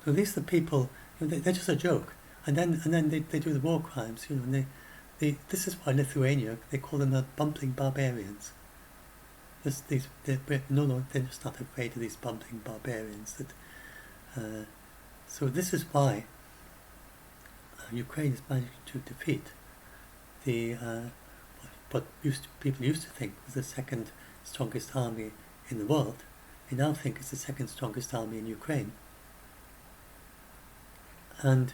these are the people, they're just a joke, and then they do the war crimes, and this is why Lithuania, they call them the bumbling barbarians. They're just not afraid of these bumbling barbarians. So this is why Ukraine is managing to defeat what people used to think was the second strongest army in the world, they now think it's the second strongest army in Ukraine. And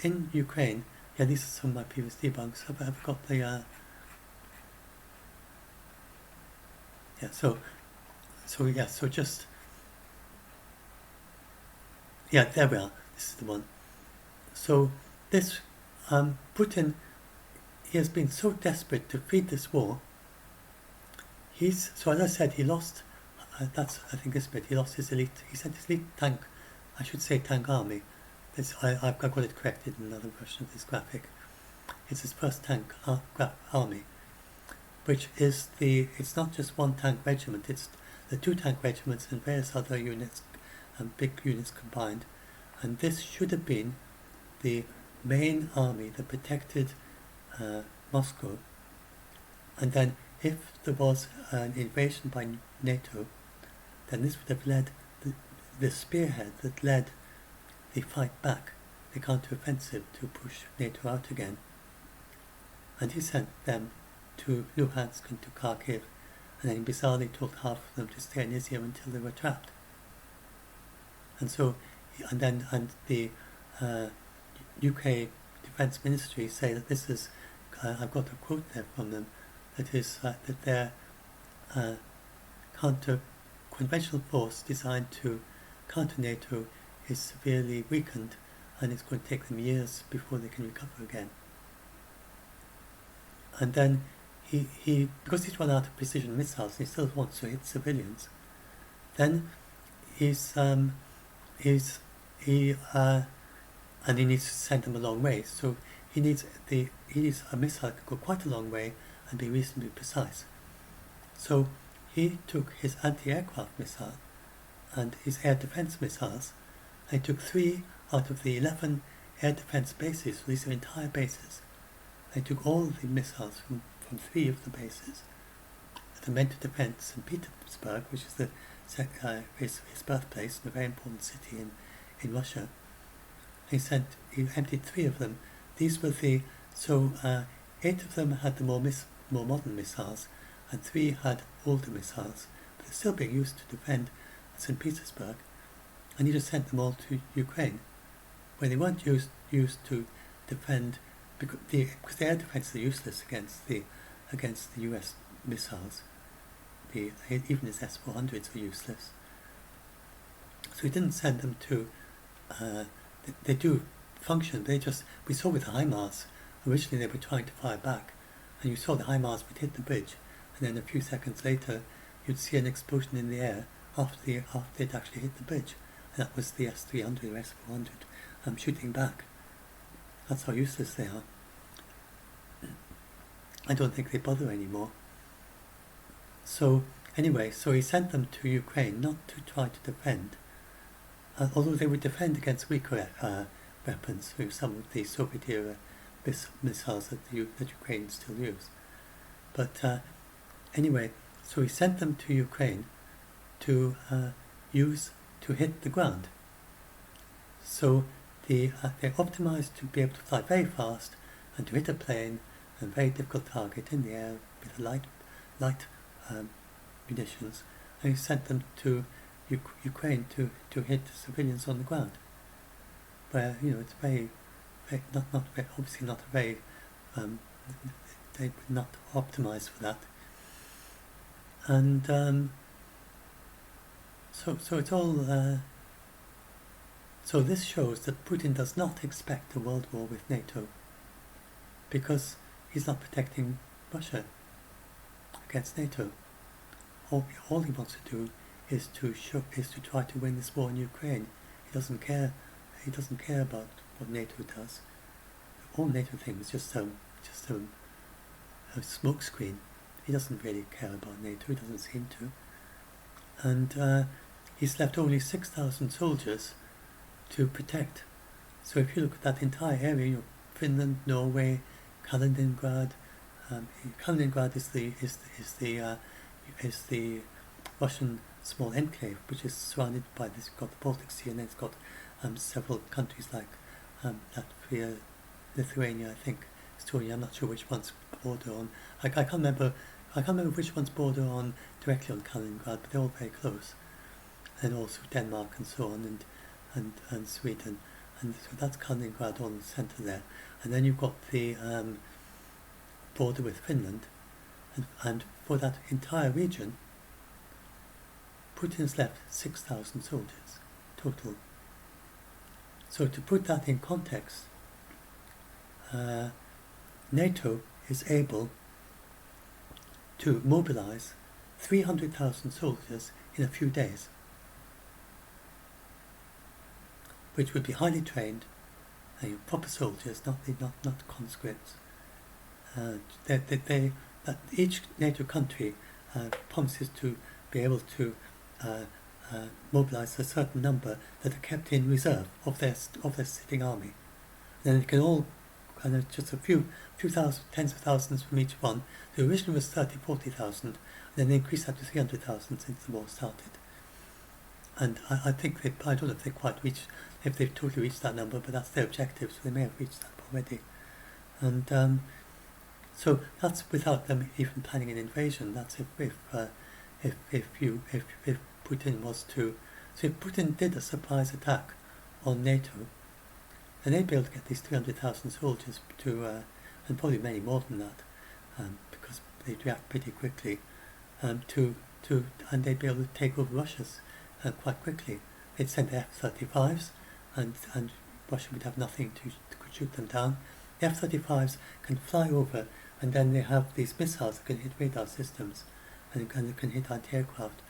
in Ukraine, yeah, these are some of my previous debunks. I've got the there we are. This is the one. So this Putin, he has been so desperate to feed this war. So as I said, he lost. I think this bit. He lost his elite. He sent his elite tank. I should say tank army. I've got it corrected in another version of this graphic. It's his first tank army, which is it's not just one tank regiment, it's the 2 tank regiments and various other units, big units combined. And this should have been the main army that protected Moscow. And then if there was an invasion by NATO, then this would have led the spearhead that led the fight back, the counter-offensive to push NATO out again. And he sent them to Luhansk and to Khakib, and then bizarrely told half of them to stay in Izium until they were trapped. And so, and the UK Defence Ministry say that this is, I've got a quote there from them, that is that their conventional force designed to counter NATO is severely weakened, and it's going to take them years before they can recover again. And then he because he's run out of precision missiles, and he still wants to hit civilians. Then and he needs to send them a long way. So he needs a missile that can go quite a long way and be reasonably precise. So he took his anti-aircraft missile and his air defense missiles, and he took 3 out of the 11 air defense bases. So these are entire bases. They took all the missiles from 3 of the bases that are meant to defend St. Petersburg, which is his birthplace, and a very important city in Russia. He emptied 3 of them. These were 8 of them had the more modern missiles, and 3 had older missiles, but they're still being used to defend St. Petersburg. And he just sent them all to Ukraine, where they weren't used to defend, because the air defense are useless against the US missiles. Even his S-400s are useless. So he didn't send them to. They do function. We saw with the HIMARS. Originally they were trying to fire back, and you saw the HIMARS would hit the bridge, and then a few seconds later you'd see an explosion in the air after they'd actually hit the bridge, and that was the S-300 or S-400 shooting back. That's how useless they are. I don't think they bother anymore. So anyway, he sent them to Ukraine not to try to defend, although they would defend against weaker weapons, some of the Soviet-era missiles that Ukraine still use. But anyway, so he sent them to Ukraine to hit the ground. So they're optimized to be able to fly very fast and to hit a plane, and very difficult target in the air with light munitions. And he sent them to Ukraine to hit civilians on the ground, where it's very obviously not a very they were not optimized for that. And so it's all. So this shows that Putin does not expect a world war with NATO, because he's not protecting Russia against NATO. All he wants to do is to try to win this war in Ukraine. He doesn't care. He doesn't care about what NATO does. All NATO thing is just a smokescreen. He doesn't really care about NATO. He doesn't seem to. And he's left only 6,000 soldiers to protect. So if you look at that entire area, Finland, Norway, Kaliningrad. Kaliningrad is the Russian small enclave, which is surrounded by this. Got the Baltic Sea, and then it's got several countries like Latvia, Lithuania, I think, Estonia. I'm not sure which ones border on. I can't remember. I can't remember which ones border on directly on Kaliningrad, but they're all very close. And also Denmark and so on, and Sweden, and so that's Kaliningrad all in the centre there. And then you've got the border with Finland, and for that entire region, Putin's left 6,000 soldiers total. So to put that in context, NATO is able to mobilize 300,000 soldiers in a few days, which would be highly trained, proper soldiers, not conscripts. That each NATO country promises to be able to mobilize a certain number that are kept in reserve of their sitting army. Then it can all kind of just a few thousand, tens of thousands from each one. The original was 40,000, then they increased that to 300,000 since the war started. And I think I don't know if they quite reached, if they've totally reached that number, but that's their objective, so they may have reached that already. And so that's without them even planning an invasion. That's if Putin was to, so if Putin did a surprise attack on NATO, then they'd be able to get these 300,000 soldiers to, and probably many more than that, because they'd react pretty quickly, and they'd be able to take over Russia's quite quickly. They'd send the F-35s, and Russia would have nothing to shoot them down. The F-35s can fly over, and then they have these missiles that can hit radar systems, and can hit anti-aircraft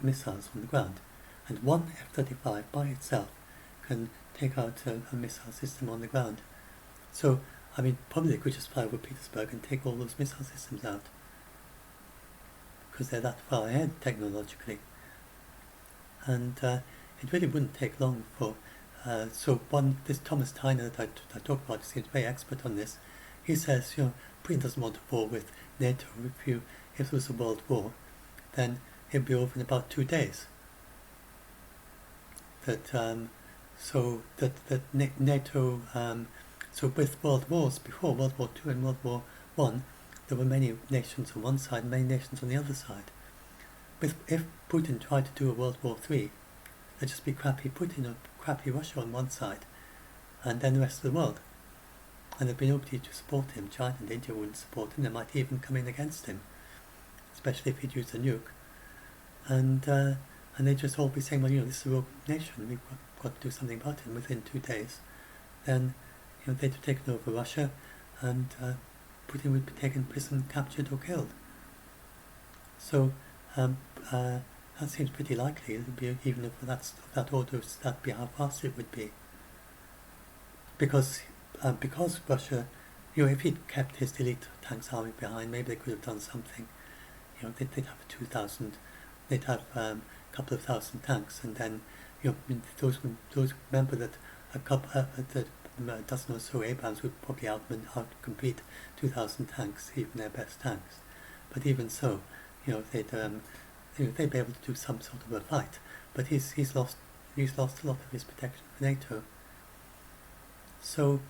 missiles on the ground. And one F-35 by itself can take out a missile system on the ground. So, I mean, probably they could just fly over Petersburg and take all those missile systems out, because they're that far ahead technologically. And it really wouldn't take long for, this Thomas Tyner that I talked about, he seems very expert on this. He says, Putin doesn't want a war with NATO. If there was a world war, then it'd be over in about 2 days. NATO, so with world wars, before World War II and World War I, there were many nations on one side and many nations on the other side. If Putin tried to do a World War III, there'd just be crappy Putin or crappy Russia on one side, and then the rest of the world. And there'd be nobody to support him. China and India wouldn't support him. They might even come in against him, especially if he'd use a nuke. And they'd just all be saying, well, this is a rogue nation, we've got to do something about it. And within 2 days, then, they'd have taken over Russia, and Putin would be taken prison, captured or killed. So that seems pretty likely. It would be, even if that order, that'd be how fast it would be. Because Russia, if he'd kept his elite tanks army behind, maybe they could have done something. They'd have 2,000, they'd have a couple of thousand tanks, and then those remember that a dozen or so Abrams would probably outcompete 2,000 tanks, even their best tanks. But even so, they'd be able to do some sort of a fight. But he's lost a lot of his protection for NATO. So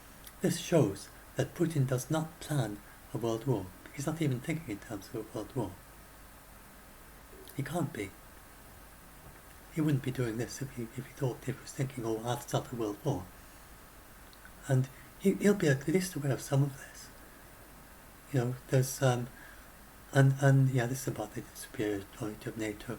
this shows that Putin does not plan a world war. He's not even thinking in terms of a world war. He can't be. He wouldn't be doing this if he was thinking, I'll start a world war. And he'll be at least aware of some of this. There's this is about the superiority of NATO.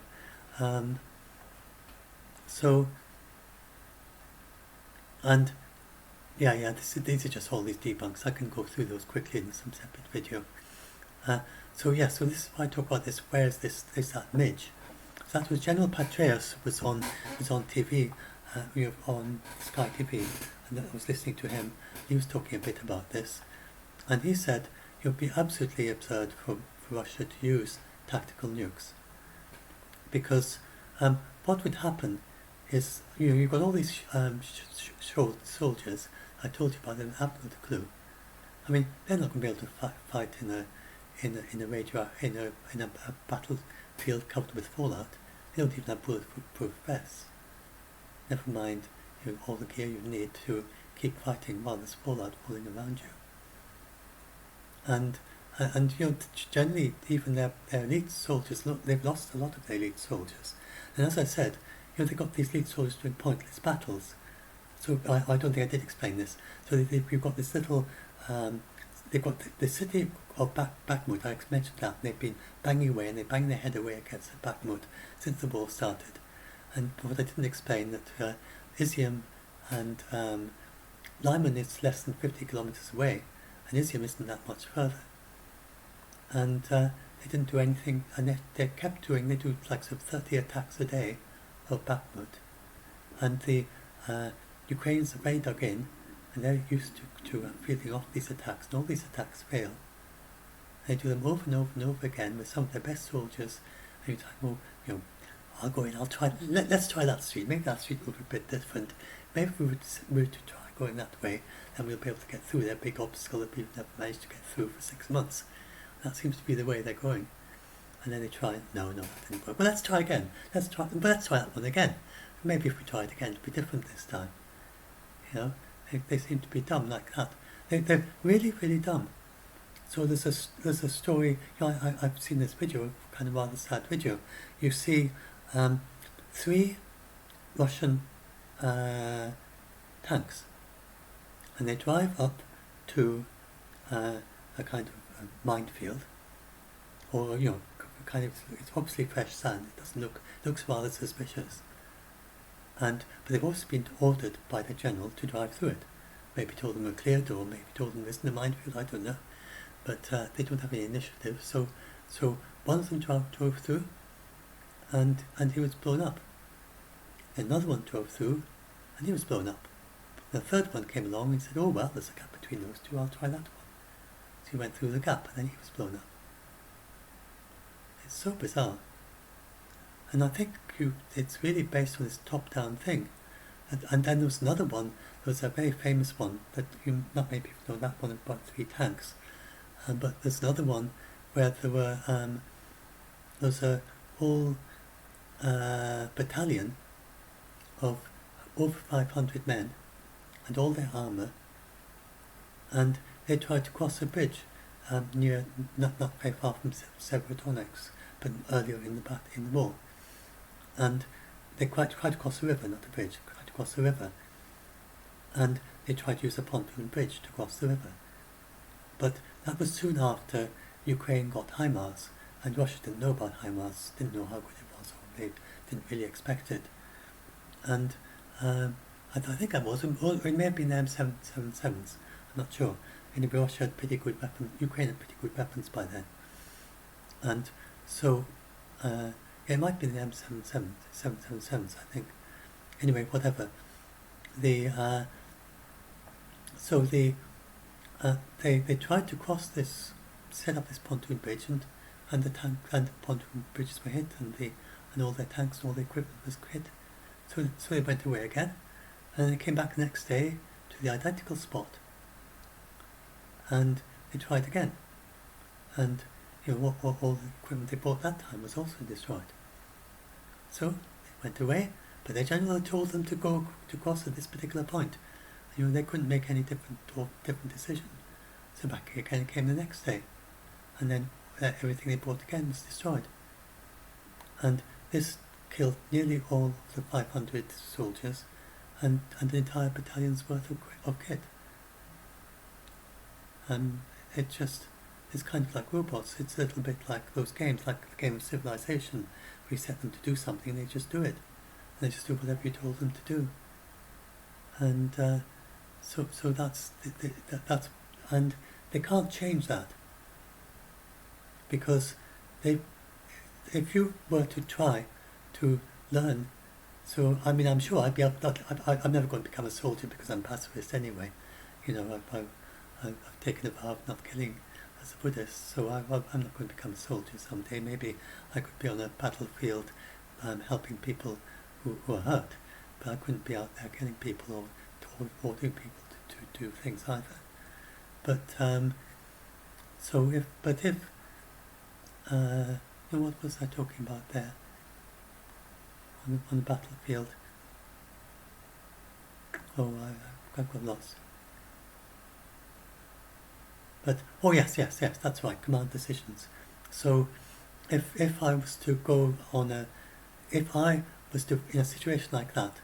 These are just all these debunks. I can go through those quickly in some separate video. So this is why I talk about this. Where is that midge? So that was General Petraeus was on TV, on Sky TV, and I was listening to him. He was talking a bit about this, and he said it would be absolutely absurd for Russia to use tactical nukes, because what would happen is you've got all these soldiers. I told you about them, haven't got a clue. I mean, they're not going to be able to fight in a battlefield covered with fallout. They don't even have bulletproof vests. Never mind all the gear you need to keep fighting while there's fallout falling around you. and generally even their elite soldiers, they've lost a lot of their elite soldiers, and as I said, they got these elite soldiers doing pointless battles. So I don't think I did explain this. So we've got this little, they've got the city of Bakhmut. I mentioned that, and they've been banging away, and they bang their head away against Bakhmut since the war started. And what I didn't explain that Izium and Lyman is less than 50 kilometers away, and Izium isn't that much further. And they didn't do anything, and they kept doing. They do like sort of 30 attacks a day of Bakhmut, and the Ukrainians are very dug in, and they're used to fielding off these attacks, and all these attacks fail. They do them over and over and over again with some of their best soldiers, and you think, well, I'll go in, I'll try, let's try that street, maybe that street will be a bit different, maybe if we were to try going that way, then we'll be able to get through that big obstacle that we've never managed to get through for 6 months. That seems to be the way they're going. And then they try, no, that didn't work. Well, let's try again. Let's try that one again. Maybe if we try it again, it'll be different this time. They seem to be dumb like that. They're really, really dumb. So there's a story. I've seen this video, kind of rather sad video. You see 3 Russian tanks, and they drive up to a kind of minefield, or kind of, it's obviously fresh sand. It doesn't looks rather suspicious. But they've also been ordered by the general to drive through it. Maybe told them a clear door, maybe told them there isn't a minefield, I don't know. But they don't have any initiative. So one of them drove through, and he was blown up. Another one drove through, and he was blown up. The third one came along and said, oh well, there's a gap between those two, I'll try that one. So he went through the gap, and then he was blown up. It's so bizarre. And I think it's really based on this top-down thing. And then there was another one, there was a very famous one, that not many people know that one, about 3 tanks. But there's another one where there was a whole battalion of over 500 men, and all their armour, and they tried to cross a bridge near, not very far from Severodonetsk, but earlier in the war. And they tried to cross the river, not the bridge, tried to cross the river. And they tried to use a pontoon bridge to cross the river. But that was soon after Ukraine got HIMARS, and Russia didn't know about HIMARS, didn't know how good it was, or they didn't really expect it. And I think it was, or it may have been the M777s, I'm not sure. Anyway, Russia had pretty good weapons, Ukraine had pretty good weapons by then. And so, it might be the M777s, I think. Anyway, whatever. They tried to cross this, set up this pontoon bridge, and the pontoon bridges were hit, and all their tanks and all the equipment was hit. So they went away again, and they came back the next day to the identical spot, and they tried again, and all the equipment they bought that time was also destroyed. So they went away, but their general told them to cross at this particular point. They couldn't make any different decision. So back again came the next day, and then everything they bought again was destroyed. And this killed nearly all of the 500 soldiers, and an entire battalion's worth of kit. And it just is kind of like robots. It's a little bit like those games, like the game of Civilization, where you set them to do something and they just do it. And they just do whatever you told them to do. And so that's and they can't change that, because if you were to try to learn, so I mean, I'm sure I'm never going to become a soldier because I'm pacifist anyway. I've taken a vow of not killing as a Buddhist, so I'm not going to become a soldier someday. Maybe I could be on a battlefield helping people who are hurt, but I couldn't be out there killing people or ordering people to do things either. But what was I talking about there? On the battlefield. Oh, I got lost. But, oh yes, that's right, command decisions. So if I was to go on if I was to, in a situation like that,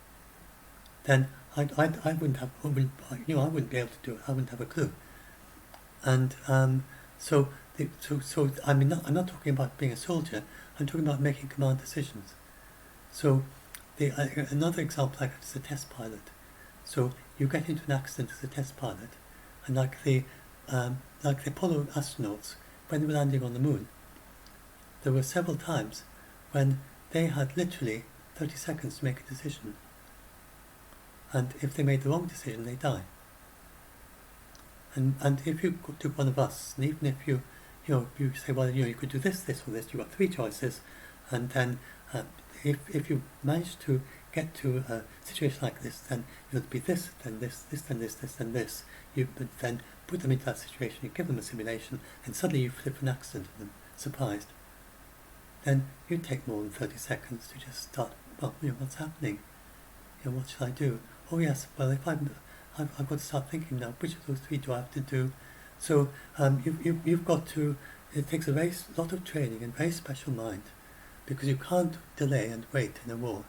then I wouldn't be able to do it. I wouldn't have a clue. And so, I mean, I'm not talking about being a soldier. I'm talking about making command decisions. So, another example like that is a test pilot. So you get into an accident as a test pilot, and like the Apollo astronauts, when they were landing on the moon, there were several times when they had literally 30 seconds to make a decision, and if they made the wrong decision, they die. And if you took one of us, and even if you say, well, you could do this, this, or this, you've got three choices, and then if you manage to get to a situation like this, then you'll be this, then this, then this, then this. You then put them into that situation, you give them a simulation, and suddenly you flip an accident on them, surprised. Then you take more than 30 seconds to just start, well, what's happening? What should I do? Oh yes, well, if I've got to start thinking now, which of those three do I have to do? So you've got to, it takes a lot of training and very special mind, because you can't delay and wait in a war.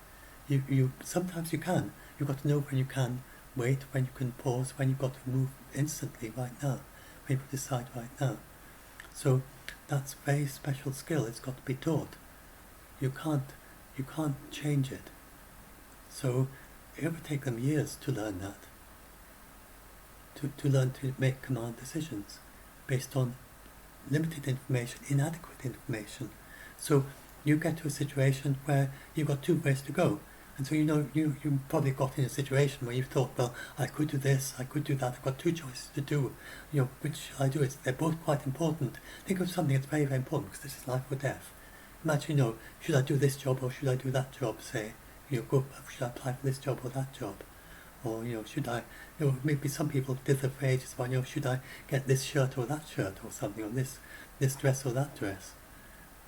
Sometimes you can. You've got to know when you can wait, when you can pause, when you've got to move instantly right now, when you decide right now. So that's very special skill. It's got to be taught. You can't change it. So it would take them years to learn that. To learn to make command decisions based on limited information, inadequate information. So you get to a situation where you've got two ways to go. And so you probably got in a situation where you've thought, well, I could do this, I could do that, I've got two choices to do. Which shall I do? They're both quite important. Think of something that's very, very important, because this is life or death. Imagine, should I do this job or should I do that job, say? Should I apply for this job or that job? Or, should I, maybe some people did the phrase, well, should I get this shirt or that shirt or something, or this dress or that dress?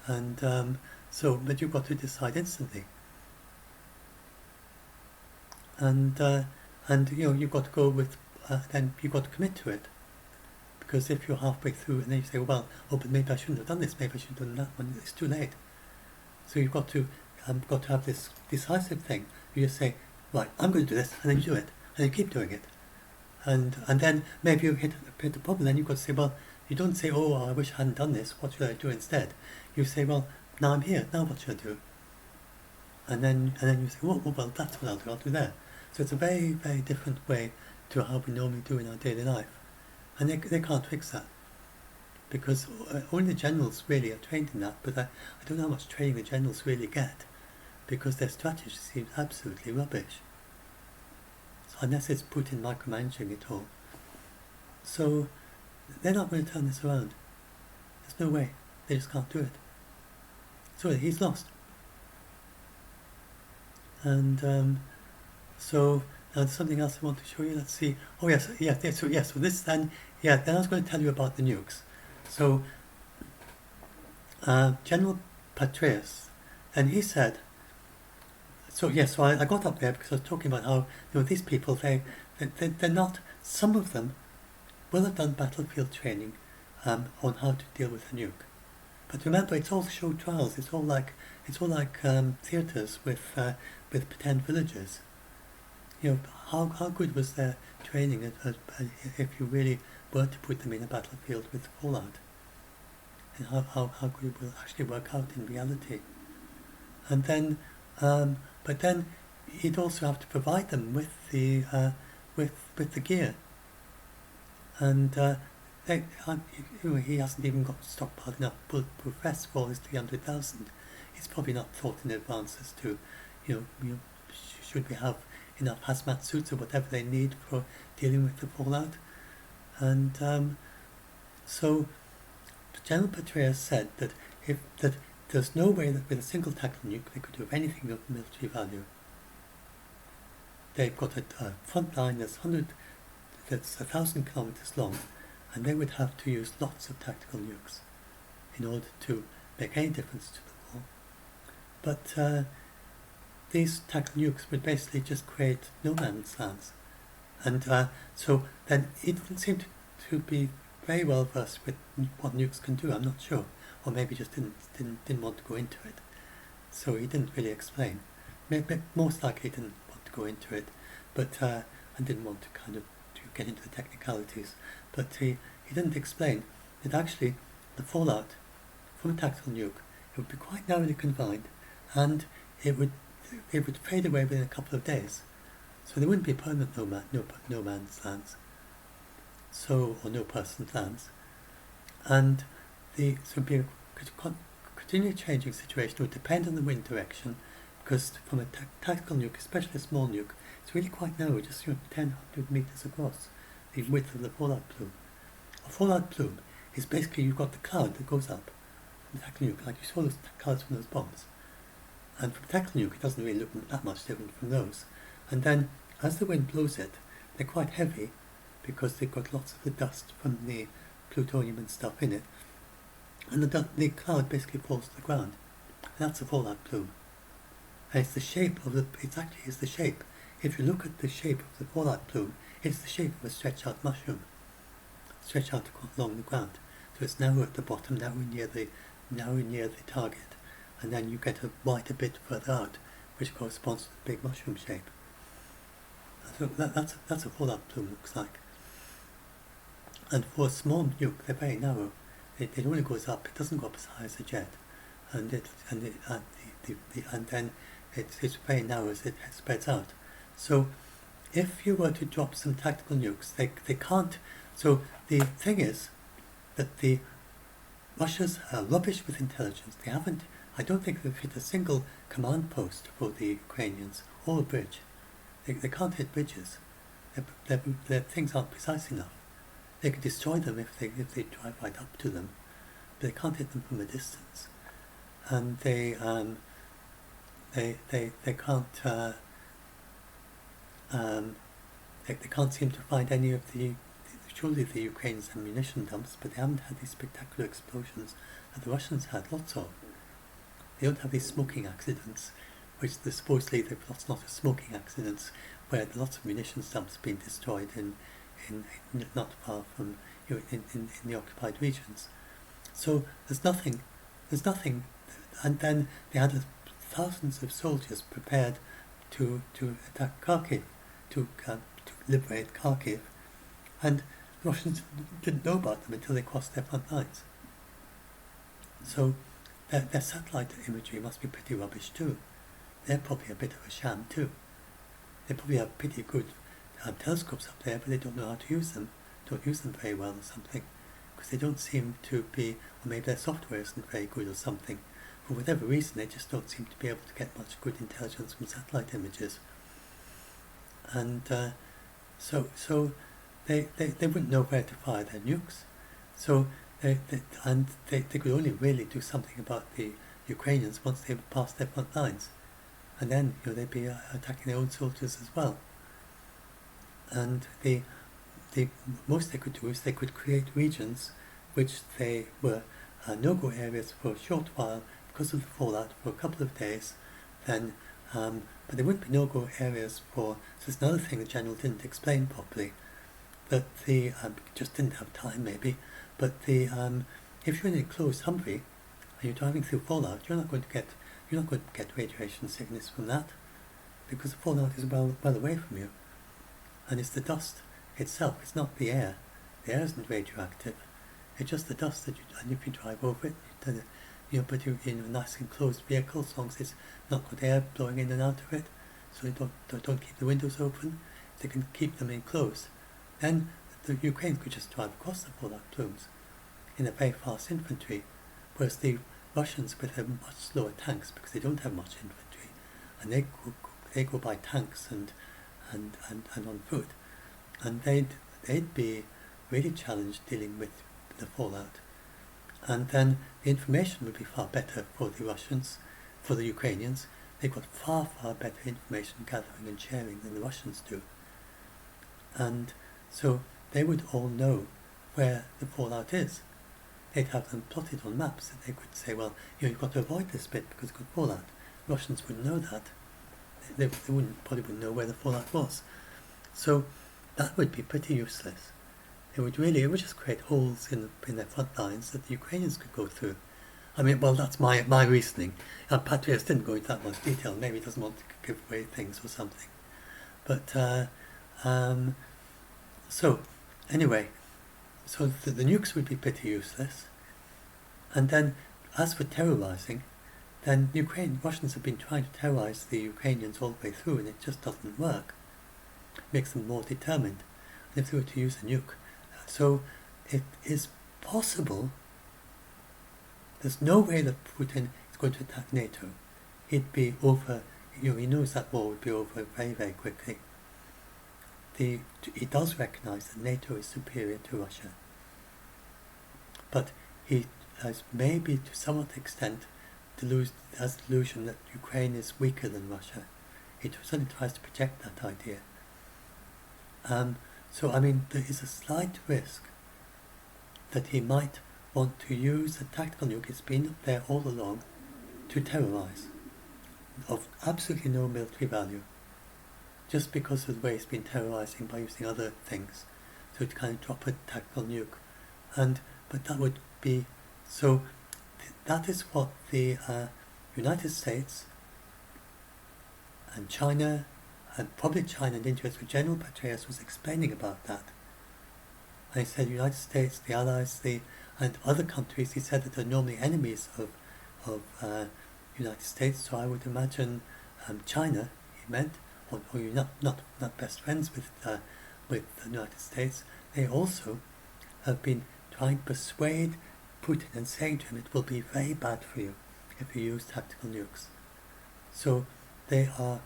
And but you've got to decide instantly. And you've got to go with, then you've got to commit to it. Because if you're halfway through and then you say, well, but maybe I shouldn't have done this, maybe I should have done that one, it's too late. So you've got to have this decisive thing. You just say, right, I'm going to do this, and then you do it, and you keep doing it. And then maybe you hit the problem, then you've got to say, well, you don't say, oh, I wish I hadn't done this, what should I do instead? You say, well, now I'm here, now what should I do? And then you say, well, that's what I'll do that. So it's a very, very different way to how we normally do in our daily life. And they can't fix that. Because only the generals really are trained in that, but I don't know how much training the generals really get, because their strategy seems absolutely rubbish. So unless it's Putin micromanaging it all. So they're not going to turn this around. There's no way. They just can't do it. So he's lost. And so now there's something else I want to show you. Let's see. Oh yes, so this then I was going to tell you about the nukes. So General Petraeus, and he said, so I got up there because I was talking about how these people they're not, some of them will have done battlefield training on how to deal with a nuke. But remember, it's all show trials. It's all like theatres with pretend villages. How good was their training if you really were to put them in a battlefield with fallout? And how good it will actually work out in reality? And then, but then he'd also have to provide them with the gear. And he hasn't even got stockpiled enough bulletproof vests for all his 300,000. He's probably not thought in advance as to, should we have enough hazmat suits or whatever they need for dealing with the fallout. And so General Petraeus said that that there's no way that with a single tactical nuke they could do anything of military value. They've got a front line that's 1,000 kilometers long, and they would have to use lots of tactical nukes in order to make any difference to the war. But these tactical nukes would basically just create no man's lands. And so then it didn't seem to be very well versed with what nukes can do. I'm not sure, or maybe just didn't want to go into it. So he didn't really explain. Maybe, most likely he didn't want to go into it, but I didn't want to kind of to get into the technicalities. But he didn't explain that actually the fallout from a tactical nuke, it would be quite narrowly confined, and it would fade away within a couple of days. So there wouldn't be permanent no man's lands, so, or no person's lands, and so it would be a continually changing situation. It would depend on the wind direction, because from a tactical nuke, especially a small nuke, it's really quite narrow, just 10, 100 meters across, the width of the fallout plume. A fallout plume is basically, you've got the cloud that goes up from the tactical nuke, like you saw those clouds from those bombs. And from a tactical nuke, it doesn't really look that much different from those. And then, as the wind blows it, they're quite heavy, because they've got lots of the dust from the plutonium and stuff in it. And the cloud basically falls to the ground. And that's a fallout plume. And it's the shape of it's the shape. If you look at the shape of the fallout plume, it's the shape of a stretched out mushroom. Stretched out along the ground. So it's narrow at the bottom, narrow near the target. And then you get a wider bit further out, which corresponds to the big mushroom shape. So that's a fallout plume looks like. And for a small nuke, they're very narrow. It only goes up. It doesn't go up as high as a jet, and then it's very narrow as it spreads out. So, if you were to drop some tactical nukes, they can't. So the thing is that the Russians are rubbish with intelligence. They haven't. I don't think they've hit a single command post for the Ukrainians or a bridge. They can't hit bridges. Their things aren't precise enough. They could destroy them if they drive right up to them, but they can't hit them from a distance. And they can't. They can't seem to find any of the. Surely the Ukrainians have munition dumps, but they haven't had these spectacular explosions that the Russians had. Lots of. They don't have these smoking accidents, which supposedly they've lots of smoking accidents where lots of munitions dumps being destroyed in not far from in the occupied regions. So there's nothing, and then they had thousands of soldiers prepared to attack Khakib, to liberate Khakib, and Russians didn't know about them until they crossed their front lines. So their satellite imagery must be pretty rubbish too. They're probably a bit of a sham too. They probably have pretty good telescopes up there, but they don't know how to use them. Don't use them very well or something, because they don't seem to be, or maybe their software isn't very good or something. For whatever reason, they just don't seem to be able to get much good intelligence from satellite images. And so they wouldn't know where to fire their nukes. So they could only really do something about the Ukrainians once they passed their front lines, and then they'd be attacking their own soldiers as well. And the most they could do is they could create regions which they were no-go areas for a short while because of the fallout for a couple of days, then but they wouldn't be no-go areas for. So it's another thing the general didn't explain properly, that the just didn't have time maybe. But the if you're in an enclosed Humvee and you're driving through fallout, you're not going to get radiation sickness from that, because the fallout is well away from you. And it's the dust itself, it's not the air. The air isn't radioactive. It's just the dust that and if you drive over it, but you're in a nice enclosed vehicle, as long as it's not got air blowing in and out of it, so you don't keep the windows open, they can keep them enclosed. Then the Ukraine could just drive across the fallout plumes in a very fast infantry, whereas the Russians would have much slower tanks because they don't have much infantry, and they go by tanks and on foot, and they'd be really challenged dealing with the fallout. And then the information would be far better for the Russians, for the Ukrainians. They've got far better information gathering and sharing than the Russians do, and so they would all know where the fallout is. They'd have them plotted on maps that they could say, well, you've got to avoid this bit because it's got fallout. Russians wouldn't know that. They probably wouldn't know where the fallout was. So that would be pretty useless. it would just create holes in their front lines that the Ukrainians could go through. I mean, well, that's my reasoning. Patrias didn't go into that much detail. Maybe he doesn't want to give away things or something. But so anyway, so the nukes would be pretty useless. And then, as for terrorizing, then Russians have been trying to terrorize the Ukrainians all the way through, and it just doesn't work. It makes them more determined. And if they were to use a nuke, so it is possible. There's no way that Putin is going to attack NATO. He'd be over. He knows that war would be over very, very quickly. He does recognize that NATO is superior to Russia, but he has maybe to some extent has the delusion that Ukraine is weaker than Russia. He certainly tries to project that idea. So I mean, there is a slight risk that he might want to use a tactical nuke. It's been up there all along to terrorize, of absolutely no military value, just because of the way he's been terrorizing by using other things. So to kind of drop a tactical nuke, but that would be so. That is what the United States and China, and probably China and India, so General Petraeus was explaining about that. And he said the United States, the Allies, and other countries, he said that they're normally enemies of United States, so I would imagine China, he meant, or you're not best friends with the United States. They also have been trying to persuade Putin and saying to him it will be very bad for you if you use tactical nukes. So they are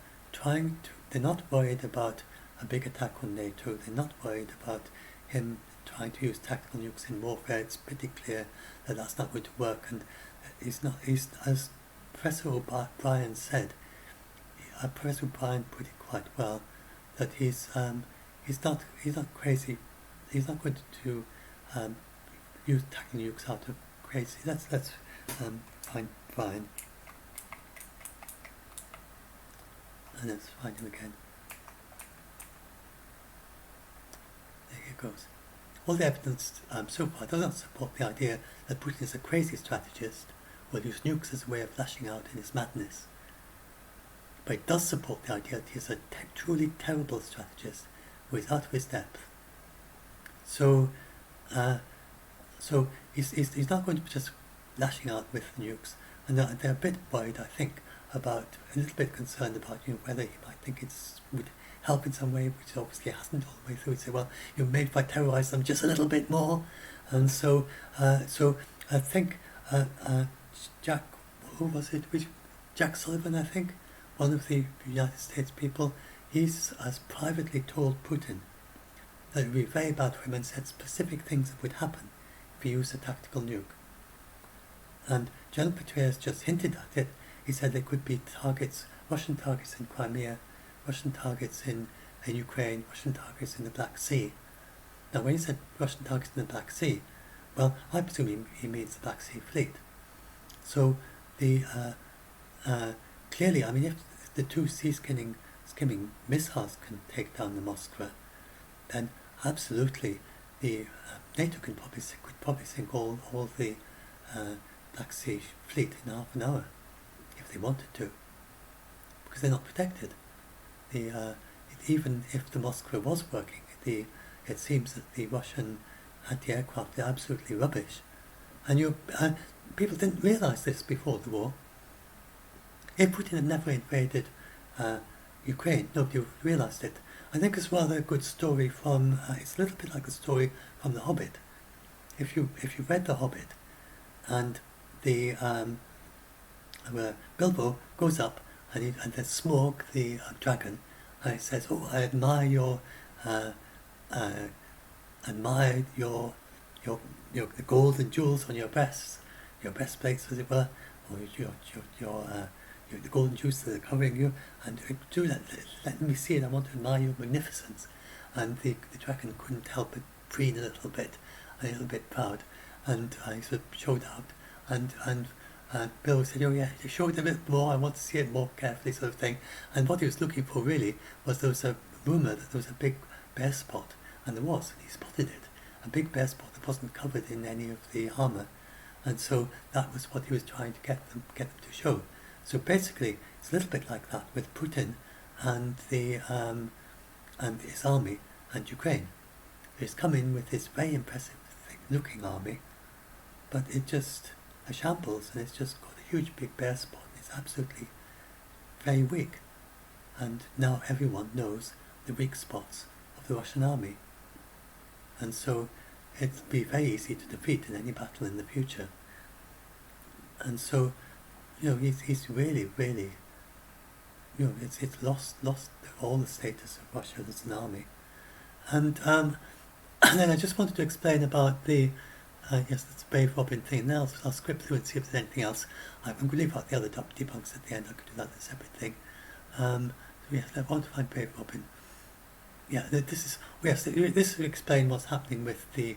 they're not worried about a big attack on NATO, they're not worried about him trying to use tactical nukes in warfare. It's pretty clear that that's not going to work, and he's as Professor O'Brien said, Professor O'Brien put it quite well, that he's not crazy. He's not going to use tactical nukes out of crazy. Let's find Brian, and let's find him again. There he goes. All the evidence so far does not support the idea that Putin is a crazy strategist who will use nukes as a way of lashing out in his madness. But it does support the idea that he is a truly terrible strategist who is out of his depth. So he's not going to be just lashing out with nukes, and they're a bit worried, I think, a little bit concerned about whether he might think it would help in some way, which obviously hasn't all the way through. He'd say, well, maybe if I terrorize them just a little bit more, and so I think Jack, who was it? Jack Sullivan, I think, one of the United States people, has privately told Putin that it would be very bad for him, and said specific things that would happen if he used a tactical nuke. And General Petraeus just hinted at it. He said there could be Russian targets in Crimea, Russian targets in Ukraine, Russian targets in the Black Sea. Now when he said Russian targets in the Black Sea, well, I presume he means the Black Sea Fleet. So clearly, I mean, if the two skimming missiles can take down the Moskva, then absolutely the NATO could probably sink all the Black Sea Fleet in half an hour if they wanted to, because they're not protected. Even if the Moskva was working, it seems that the Russian anti-aircraft are absolutely rubbish, and people didn't realise this before the war. If Putin had never invaded Ukraine, nobody would have realised it. I think it's rather a good story from. It's a little bit like a story from The Hobbit. If you read The Hobbit, and the Bilbo goes up and there's Smaug the dragon, and he says, "Oh, I admire the gold and jewels on your breasts, your breastplates, as it were, or the golden jewels that are covering you, and do let me see it. I want to admire your magnificence." And the dragon couldn't help but preen a little bit proud, and he sort of showed out, and Bill said, "Oh yeah, show it a bit more. I want to see it more carefully," sort of thing. And what he was looking for really was there was a rumour that there was a big bear spot, and there was, and he spotted it. a big bare spot that wasn't covered in any of the armour, and so that was what he was trying to get them to show. So basically, it's a little bit like that with Putin and his army and Ukraine. He's come in with this very impressive looking army, but it's just a shambles, and it's just got a huge big bare spot. It's absolutely very weak, and now everyone knows the weak spots of the Russian army, and so it'd be very easy to defeat in any battle in the future. And so, he's really, really, it's lost all the status of Russia as an army. And then I just wanted to explain about the, yes, that's a Brave Robin thing. Now I'll script through and see if there's anything else. I'm going to leave out the other debunks at the end. I could do that as a separate thing. So yes, I want to find Brave Robin. Yeah, this will explain what's happening with the,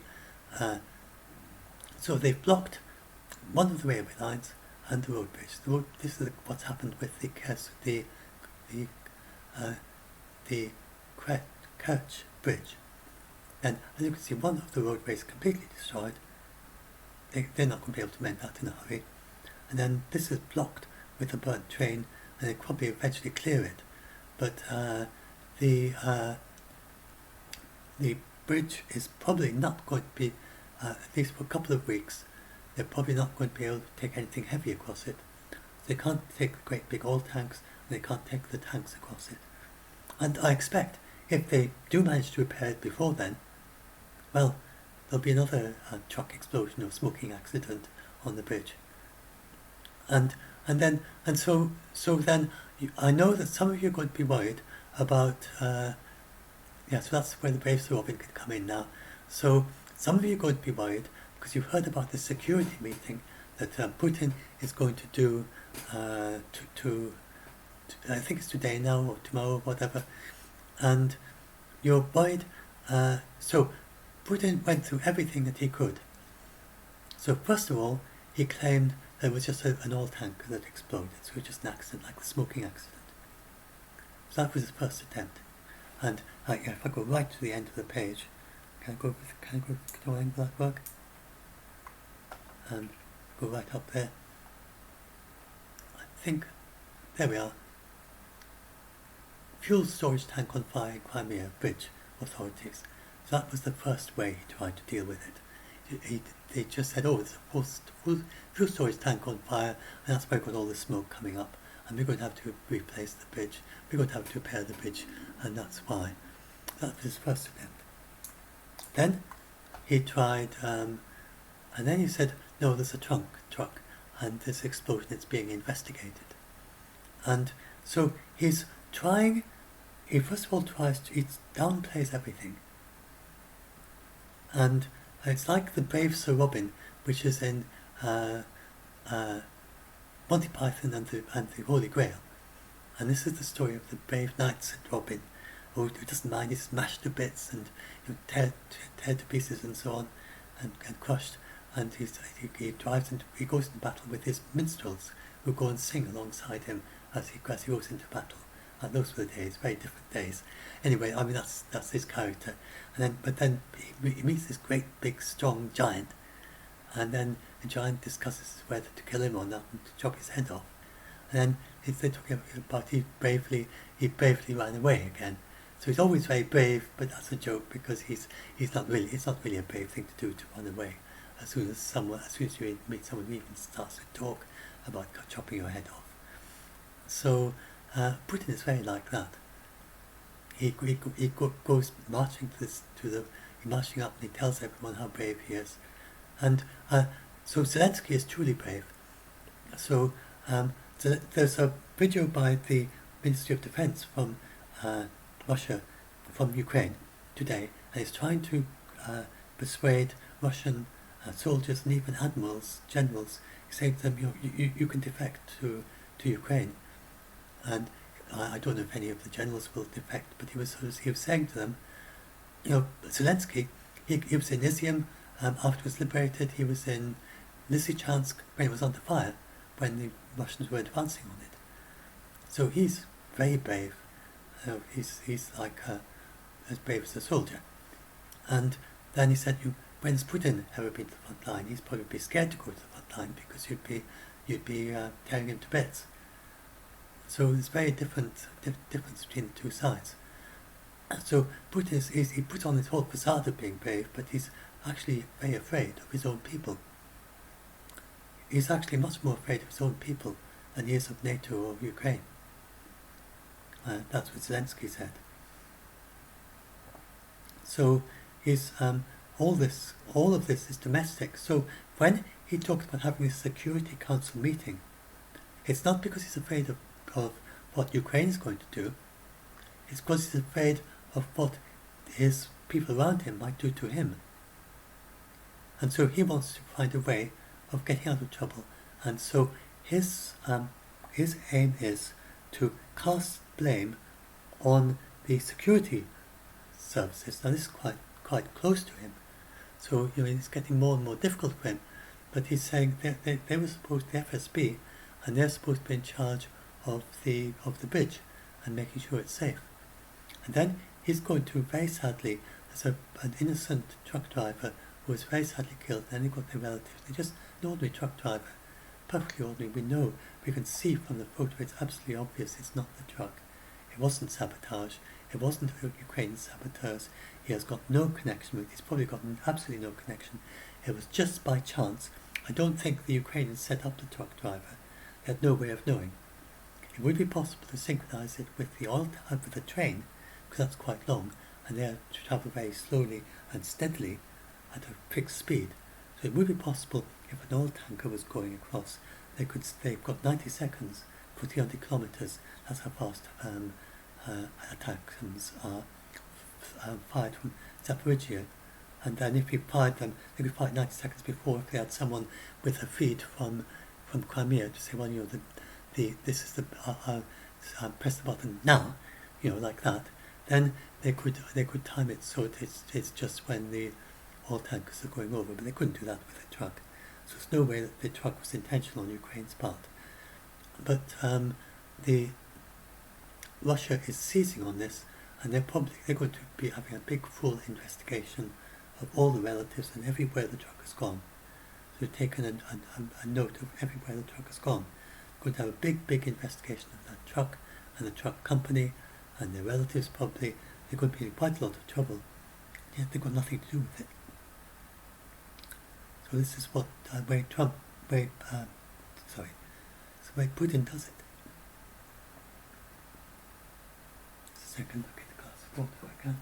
so they've blocked one of the railway lines and the road bridge. This is what's happened with the Kerch bridge. And as you can see, one of the roadways completely destroyed. They're not going to be able to mend that in a hurry. And then this is blocked with a burnt train, and they'll probably eventually clear it. But the bridge is probably not going to be, at least for a couple of weeks, they're probably not going to be able to take anything heavy across it. They can't take the great big oil tanks, and they can't take the tanks across it. And I expect if they do manage to repair it before then, well, there'll be another truck explosion or smoking accident on the bridge. And so then I know that some of you are going to be worried about, so that's where the Brave Sir Robin could come in now. So some of you are going to be worried because you've heard about the security meeting that Putin is going to do I think it's today now or tomorrow or whatever, and you're worried. So Putin went through everything that he could. So first of all, he claimed that it was just an oil tanker that exploded, so it was just an accident, like the smoking accident. So that was his first attempt. And if I go right to the end of the page, can I go will that work? And go right up there. I think, there we are. Fuel storage tank on fire in Crimea, bridge authorities. So that was the first way he tried to deal with it. They just said, oh, it's a fuel storage tank on fire, and that's why we've got all the smoke coming up, and we're going to have to replace the bridge, we're going to have to repair the bridge, and that's why. That was his first attempt. Then he tried, and then he said, no, there's a truck, and this explosion is being investigated. And so he's trying, he first of all he downplays everything. And it's like the Brave Sir Robin, which is in Monty Python and the Holy Grail. And this is the story of the brave knight St. Robin, who doesn't mind, he's smashed to bits and tear to pieces and so on, and crushed. And he goes into battle with his minstrels, who go and sing alongside him as he goes into battle. And those were the days, very different days. Anyway, I mean that's his character. But then he meets this great big strong giant, and then the giant discusses whether to kill him or not and to chop his head off. And then they're talking about he bravely ran away again. So he's always very brave, but that's a joke because it's not really a brave thing to do, to run away. As soon as you meet someone who even starts to talk about chopping your head off. So Putin is very like that. He goes marching marching up, and he tells everyone how brave he is. And so Zelensky is truly brave. So there's a video by the Ministry of Defense from Russia, from Ukraine today, and he's trying to persuade Russian soldiers and even admirals, generals, saying to them, you can defect to Ukraine. And I don't know if any of the generals will defect, but he was saying to them, Zelensky, he was in Izium after it was liberated. He was in Lysychansk when it was under fire, when the Russians were advancing on it. So he's very brave. He's like as brave as a soldier. And then he said, when's Putin ever been to the front line? He's probably be scared to go to the front line because you'd be tearing him to bits. So there's very difference between the two sides. So Putin he puts on this whole facade of being brave, but he's actually very afraid of his own people. He's actually much more afraid of his own people than he is of NATO or Ukraine. That's what Zelensky said. So he's all of this is domestic. So when he talks about having a Security Council meeting, it's not because he's afraid of what Ukraine is going to do. It's because he's afraid of what his people around him might do to him. And so he wants to find a way of getting out of trouble. And so his aim is to cast blame on the security services. Now this is quite close to him. So it's getting more and more difficult for him. But he's saying they were supposed, the FSB, and they're supposed to be in charge of the bridge and making sure it's safe. And then he's going to, very sadly, there's an innocent truck driver who was very sadly killed, and then he got their relatives. They're just an ordinary truck driver, perfectly ordinary. We know, we can see from the photo, it's absolutely obvious it's not the truck. It wasn't sabotage. It wasn't Ukraine's saboteurs. He has got no connection with it. He's probably got absolutely no connection. It was just by chance. I don't think the Ukrainians set up the truck driver. They had no way of knowing. It would be possible to synchronize it with the train, because that's quite long, and they have to travel very slowly and steadily at a fixed speed. So it would be possible if an oil tanker was going across, they've got 90 seconds for 300 kilometers. That's how fast attacks are fired from Zaporizhia. And then if he fired them, they could fire 90 seconds before if they had someone with a feed from Crimea to say, well, this is the press the button now, like that. Then they could time it so it's just when the oil tankers are going over, but they couldn't do that with a truck. So there's no way that the truck was intentional on Ukraine's part. But Russia is seizing on this, and they're going to be having a big full investigation of all the relatives and everywhere the truck has gone. So they've taken a note of everywhere the truck has gone. They're going to have a big investigation of that truck and the truck company and their relatives probably. They're going to be in quite a lot of trouble, yet they've got nothing to do with it. So this is what way Putin does it. Just a second, I'll get the glass of water if I can.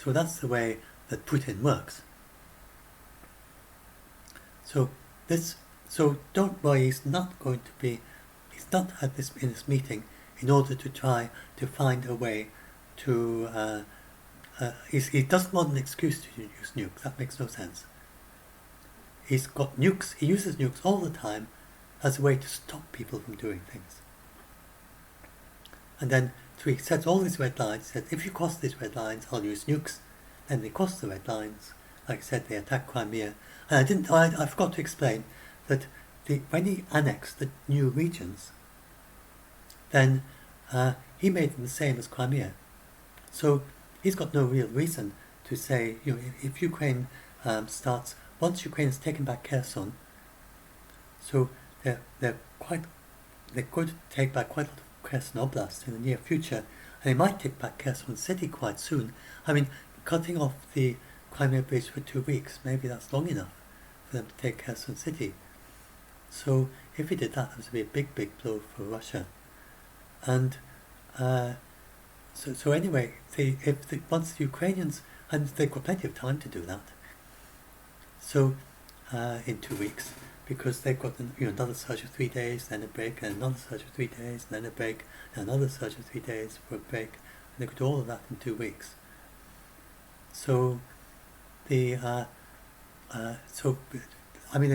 So that's the way that Putin works. So don't worry, he's not at this meeting in order to try to find a way to he doesn't want an excuse to use nukes. That makes no sense. He's got nukes, he uses nukes all the time as a way to stop people from doing things. And then so he sets all these red lines, says if you cross these red lines I'll use nukes. Then they cross the red lines. Like I said, they attack Crimea. And I forgot to explain that when he annexed the new regions, then he made them the same as Crimea. So he's got no real reason to say, if Ukraine once Ukraine has taken back Kherson, so they're going to take back quite a lot of Kherson Oblast in the near future, and they might take back Kherson City quite soon. I mean, cutting off the Crimea bridge for 2 weeks, maybe that's long enough for them to take Kherson City. So if he did that, it would be a big blow for Russia. And so anyway, once the Ukrainians, and they've got plenty of time to do that, so in 2 weeks, because they've got another surge of 3 days, then a break, and another surge of 3 days, then a break, and another surge of 3 days for a break, and they could do all of that in 2 weeks. So they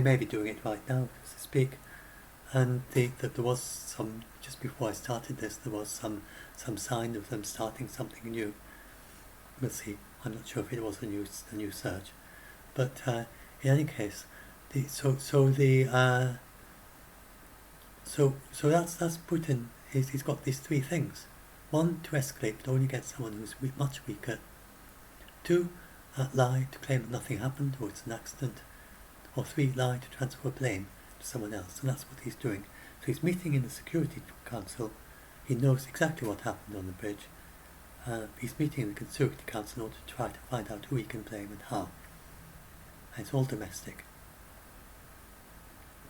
may be doing it right now as I speak, and there was some, just before I started this, there was some sign of them starting something new. We'll see. I'm not sure if it was a new surge, but in any case, So that's Putin. He's got these three things. One, to escalate, but only get someone who's much weaker. Two, lie to claim that nothing happened or it's an accident. Or three, lie to transfer blame to someone else. And that's what he's doing. So he's meeting in the Security Council. He knows exactly what happened on the bridge. He's meeting in the Security Council in order to try to find out who he can blame and how. And it's all domestic.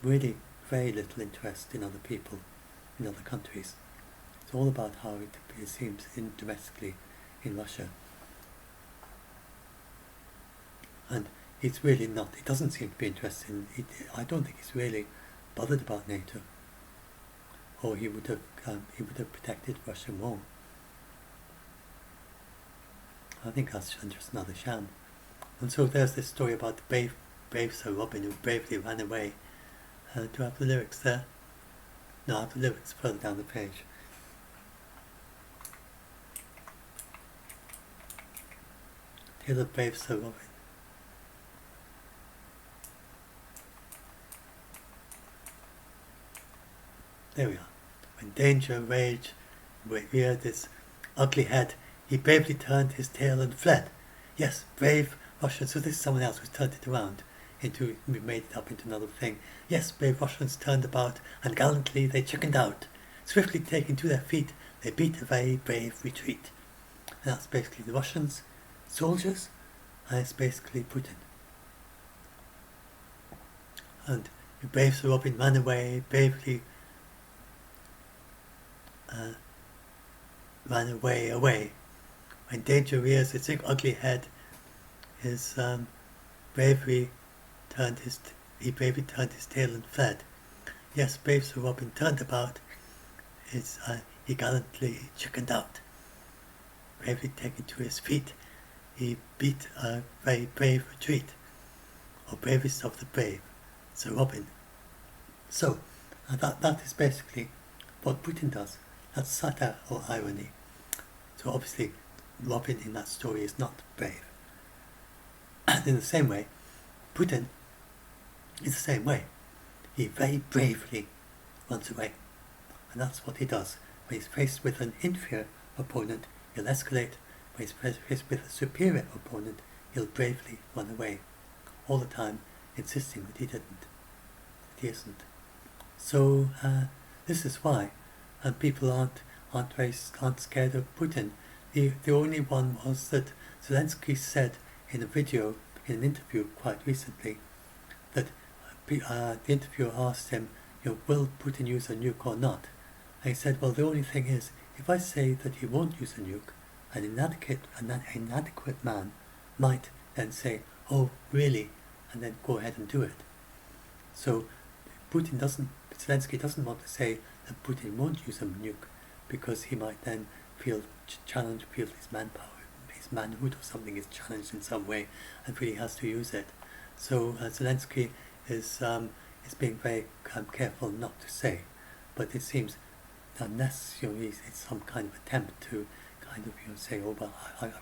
Really very little interest in other people, in other countries. It's all about how it seems domestically in Russia. And it's really not, it doesn't seem to be interested in, I don't think he's really bothered about NATO. Or he would have protected Russia more. I think that's just another sham. And so there's this story about the brave Sir Robin who bravely ran away. Do I have the lyrics there? No, I have the lyrics further down the page. Tale of brave Sir Robin. There we are. When danger raged, reared his ugly head, he bravely turned his tail and fled. Yes, brave Russians. So this is someone else who's turned it around into, we made it up into another thing. Yes, brave Russians turned about, and gallantly they chickened out. Swiftly taking to their feet, they beat a very brave retreat. And that's basically the Russians, soldiers, and it's basically Putin. And the brave Sir Robin ran away, bravely ran away. When danger rears its ugly head, his bravery turned his tail and fled. Yes, brave Sir Robin turned about. He gallantly chickened out. Bravely taken to his feet, he beat a very brave retreat, or bravest of the brave, Sir Robin. So that is basically what Putin does. That's satire or irony. So obviously, Robin in that story is not brave. And in the same way, Putin is the same way. He very bravely runs away. And that's what he does. When he's faced with an inferior opponent, he'll escalate. When he's faced with a superior opponent, he'll bravely run away. All the time insisting that he didn't. That he isn't. So this is why people aren't scared of Putin. The only one was that Zelensky said in a video, in an interview quite recently, that the interviewer asked him, will Putin use a nuke or not? And he said, well, the only thing is, if I say that he won't use a nuke, an inadequate man might then say, oh, really? And then go ahead and do it. So Zelensky doesn't want to say that Putin won't use a nuke, because he might then feel challenged, feel his manpower, his manhood or something is challenged in some way, and really has to use it. So Zelensky is being very careful not to say, but it seems unless it's some kind of attempt to kind of say, oh well, I'm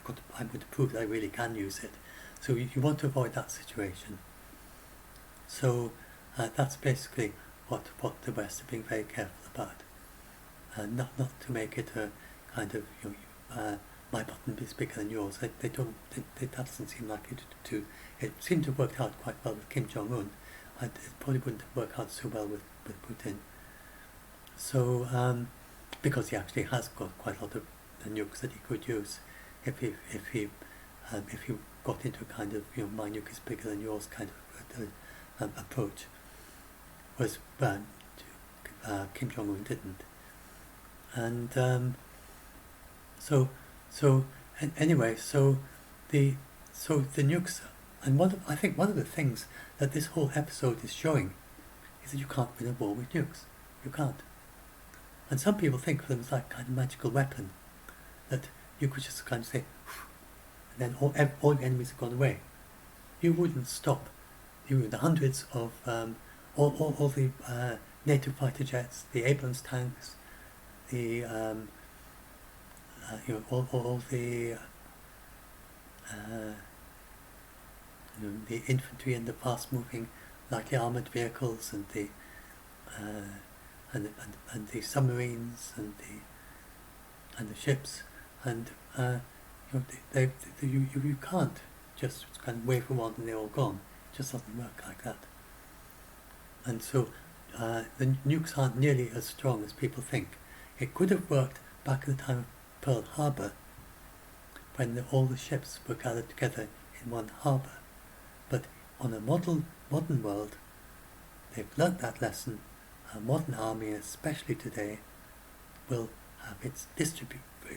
going to prove that I really can use it. So you want to avoid that situation. So that's basically what the West are being very careful about. Not to make it a kind of my button is bigger than yours. That doesn't seem like it to. It seemed to have worked out quite well with Kim Jong-un. It probably wouldn't have worked out so well with Putin. So because he actually has got quite a lot of nukes that he could use if he got into a kind of my nuke is bigger than yours kind of approach. Whereas Kim Jong-un didn't. And anyway, the nukes, and I think one of the things that this whole episode is showing is that you can't win a war with nukes. You can't. And some people think of them as like kind of magical weapon that you could just kind of say, and then all your enemies have gone away. You wouldn't stop the hundreds of all the NATO fighter jets, the Abrams tanks, the all the the infantry and the fast-moving, lightly armored vehicles, and and the submarines and the ships, and you can't just kind of wave them on and they're all gone. It just doesn't work like that. And so the nukes aren't nearly as strong as people think. It could have worked back at the time of Pearl Harbor, when all the ships were gathered together in one harbour. But on a modern world, they've learnt that lesson. A modern army, especially today, will have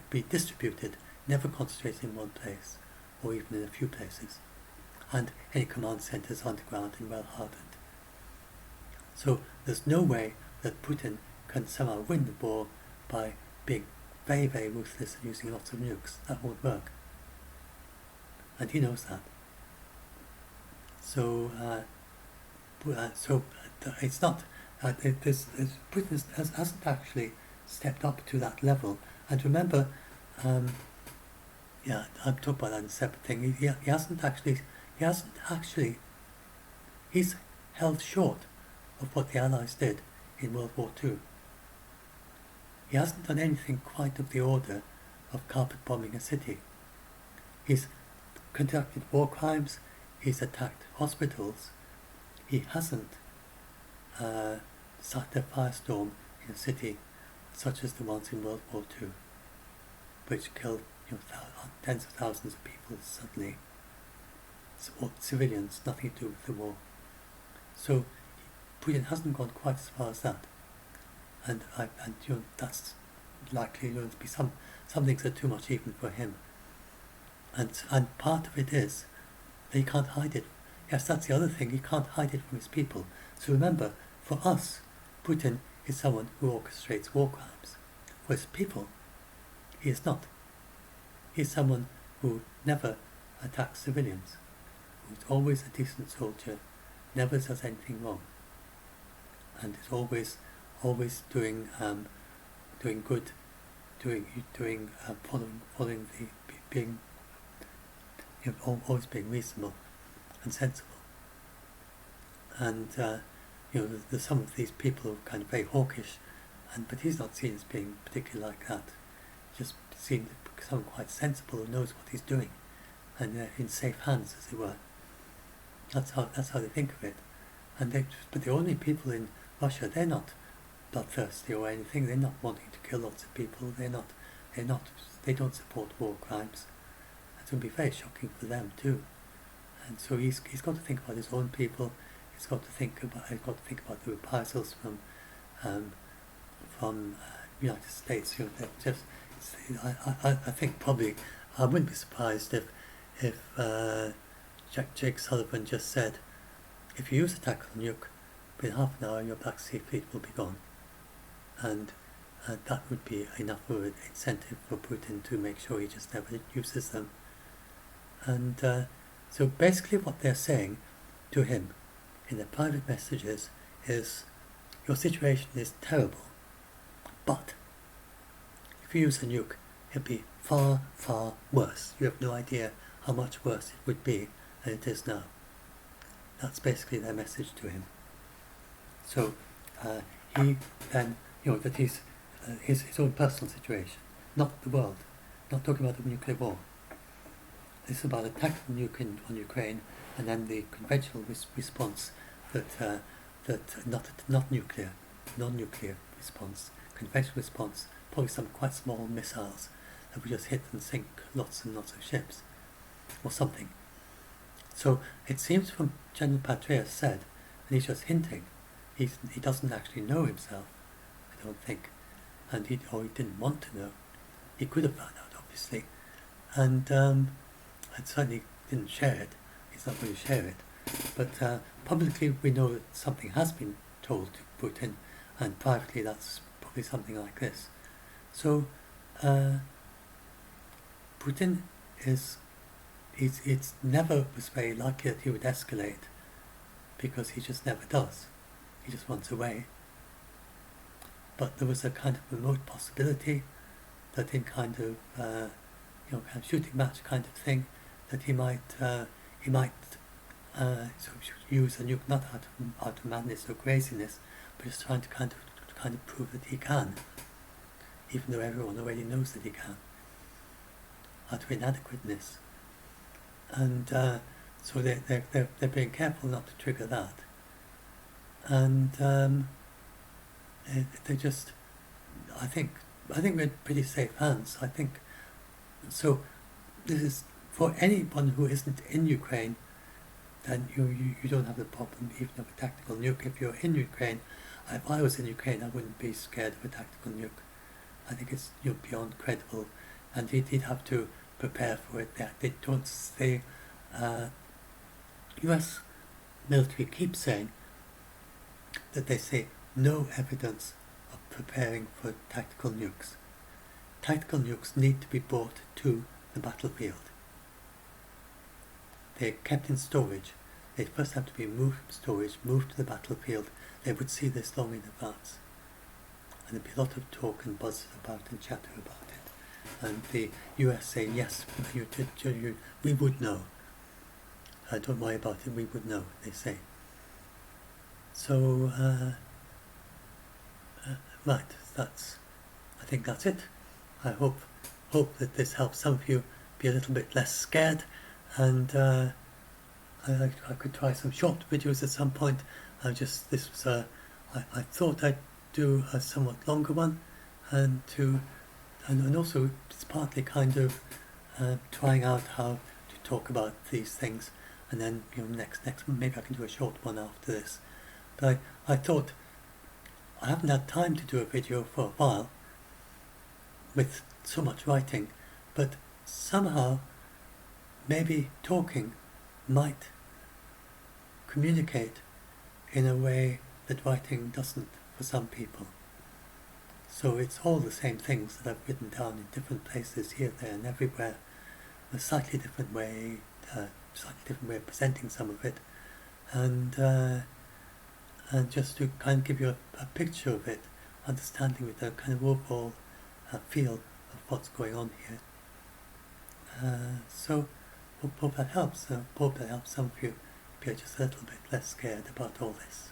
be distributed, never concentrated in one place, or even in a few places, and any command centres underground and well hardened. So there's no way that Putin can somehow win the war by being very, very ruthless and using lots of nukes. That won't work. And he knows that. So, it's not. Putin hasn't actually stepped up to that level. And remember, I'm talking about that in a separate thing. He hasn't actually. He's held short of what the Allies did in World War II. He hasn't done anything quite of the order of carpet bombing a city. He's conducted war crimes, he's attacked hospitals. He hasn't started a firestorm in a city such as the ones in World War II, which killed tens of thousands of people suddenly. Civilians, nothing to do with the war. So Putin hasn't gone quite as far as that. And that's likely to be some things are too much even for him. And part of it is that he can't hide it. Yes, that's the other thing, he can't hide it from his people. So remember, for us, Putin is someone who orchestrates war crimes. For his people, he is not. He is someone who never attacks civilians, who's always a decent soldier, never does anything wrong, and is always doing good, following the being, always being reasonable and sensible. And there's some of these people who are kind of very hawkish, but he's not seen as being particularly like that. Just seen as someone quite sensible who knows what he's doing, and in safe hands, as it were. That's how they think of it. But the only people in Russia, they're not bloodthirsty or anything. They're not wanting to kill lots of people. They don't support war crimes. It would be very shocking for them too. And so he's got to think about his own people. He's got to think about the reprisals from United States. I think probably I wouldn't be surprised if Jake Sullivan just said, if you use a tactical nuke, within half an hour your Black Sea fleet will be gone, and that would be enough of an incentive for Putin to make sure he just never uses them. And so basically what they're saying to him in their private messages is, your situation is terrible, but if you use a nuke, it'd be far, far worse. You have no idea how much worse it would be than it is now. That's basically their message to him. So he then, that he's his own personal situation, not the world, not talking about the nuclear war. This is about a tactical nuke on Ukraine, and then the conventional response that not nuclear, non-nuclear response, conventional response, probably some quite small missiles that would just hit and sink lots and lots of ships, or something. So it seems from General Petraeus said, and he's just hinting, he doesn't actually know himself, I don't think, and he didn't want to know. He could have found out, obviously, and certainly didn't share it. He's not going to share it, but publicly we know that something has been told to Putin, and privately that's probably something like this. So Putin it's never was very likely that he would escalate, because he just never does. He just runs away. But there was a kind of remote possibility that in kind of kind of shooting match kind of thing, that he might sort of use a nuke, not out of madness or craziness, but just trying to kind of kind of prove that he can, even though everyone already knows that he can, out of inadequateness. And so they're being careful not to trigger that. And they're just, I think we're in pretty safe hands. I think so. This is for anyone who isn't in Ukraine. Then you don't have the problem even of a tactical nuke. If you're in Ukraine, if I was in Ukraine, I wouldn't be scared of a tactical nuke. I think it's beyond credible, and he'd have to prepare for it. They don't say. U.S. military keeps saying that they say no evidence of preparing for tactical nukes. Tactical nukes need to be brought to the battlefield. They're kept in storage. They first have to be moved from storage, moved to the battlefield. They would see this long in advance. And there'd be a lot of talk and buzz about and chatter about it. And the US saying, yes, we would know. Don't worry about it, we would know, they say. So, right, I think that's it. I hope that this helps some of you be a little bit less scared, and I could try some short videos at some point. I thought I'd do a somewhat longer one, and also it's partly kind of trying out how to talk about these things, and then next maybe I can do a short one after this. But I thought I haven't had time to do a video for a while with so much writing, but somehow maybe talking might communicate in a way that writing doesn't for some people. So it's all the same things that I've written down in different places here, there and everywhere, a slightly different way of presenting some of it, and just to kind of give you a picture of it, understanding with a kind of overall feel of what's going on here. So hope that helps. Hope that helps some of you be just a little bit less scared about all this.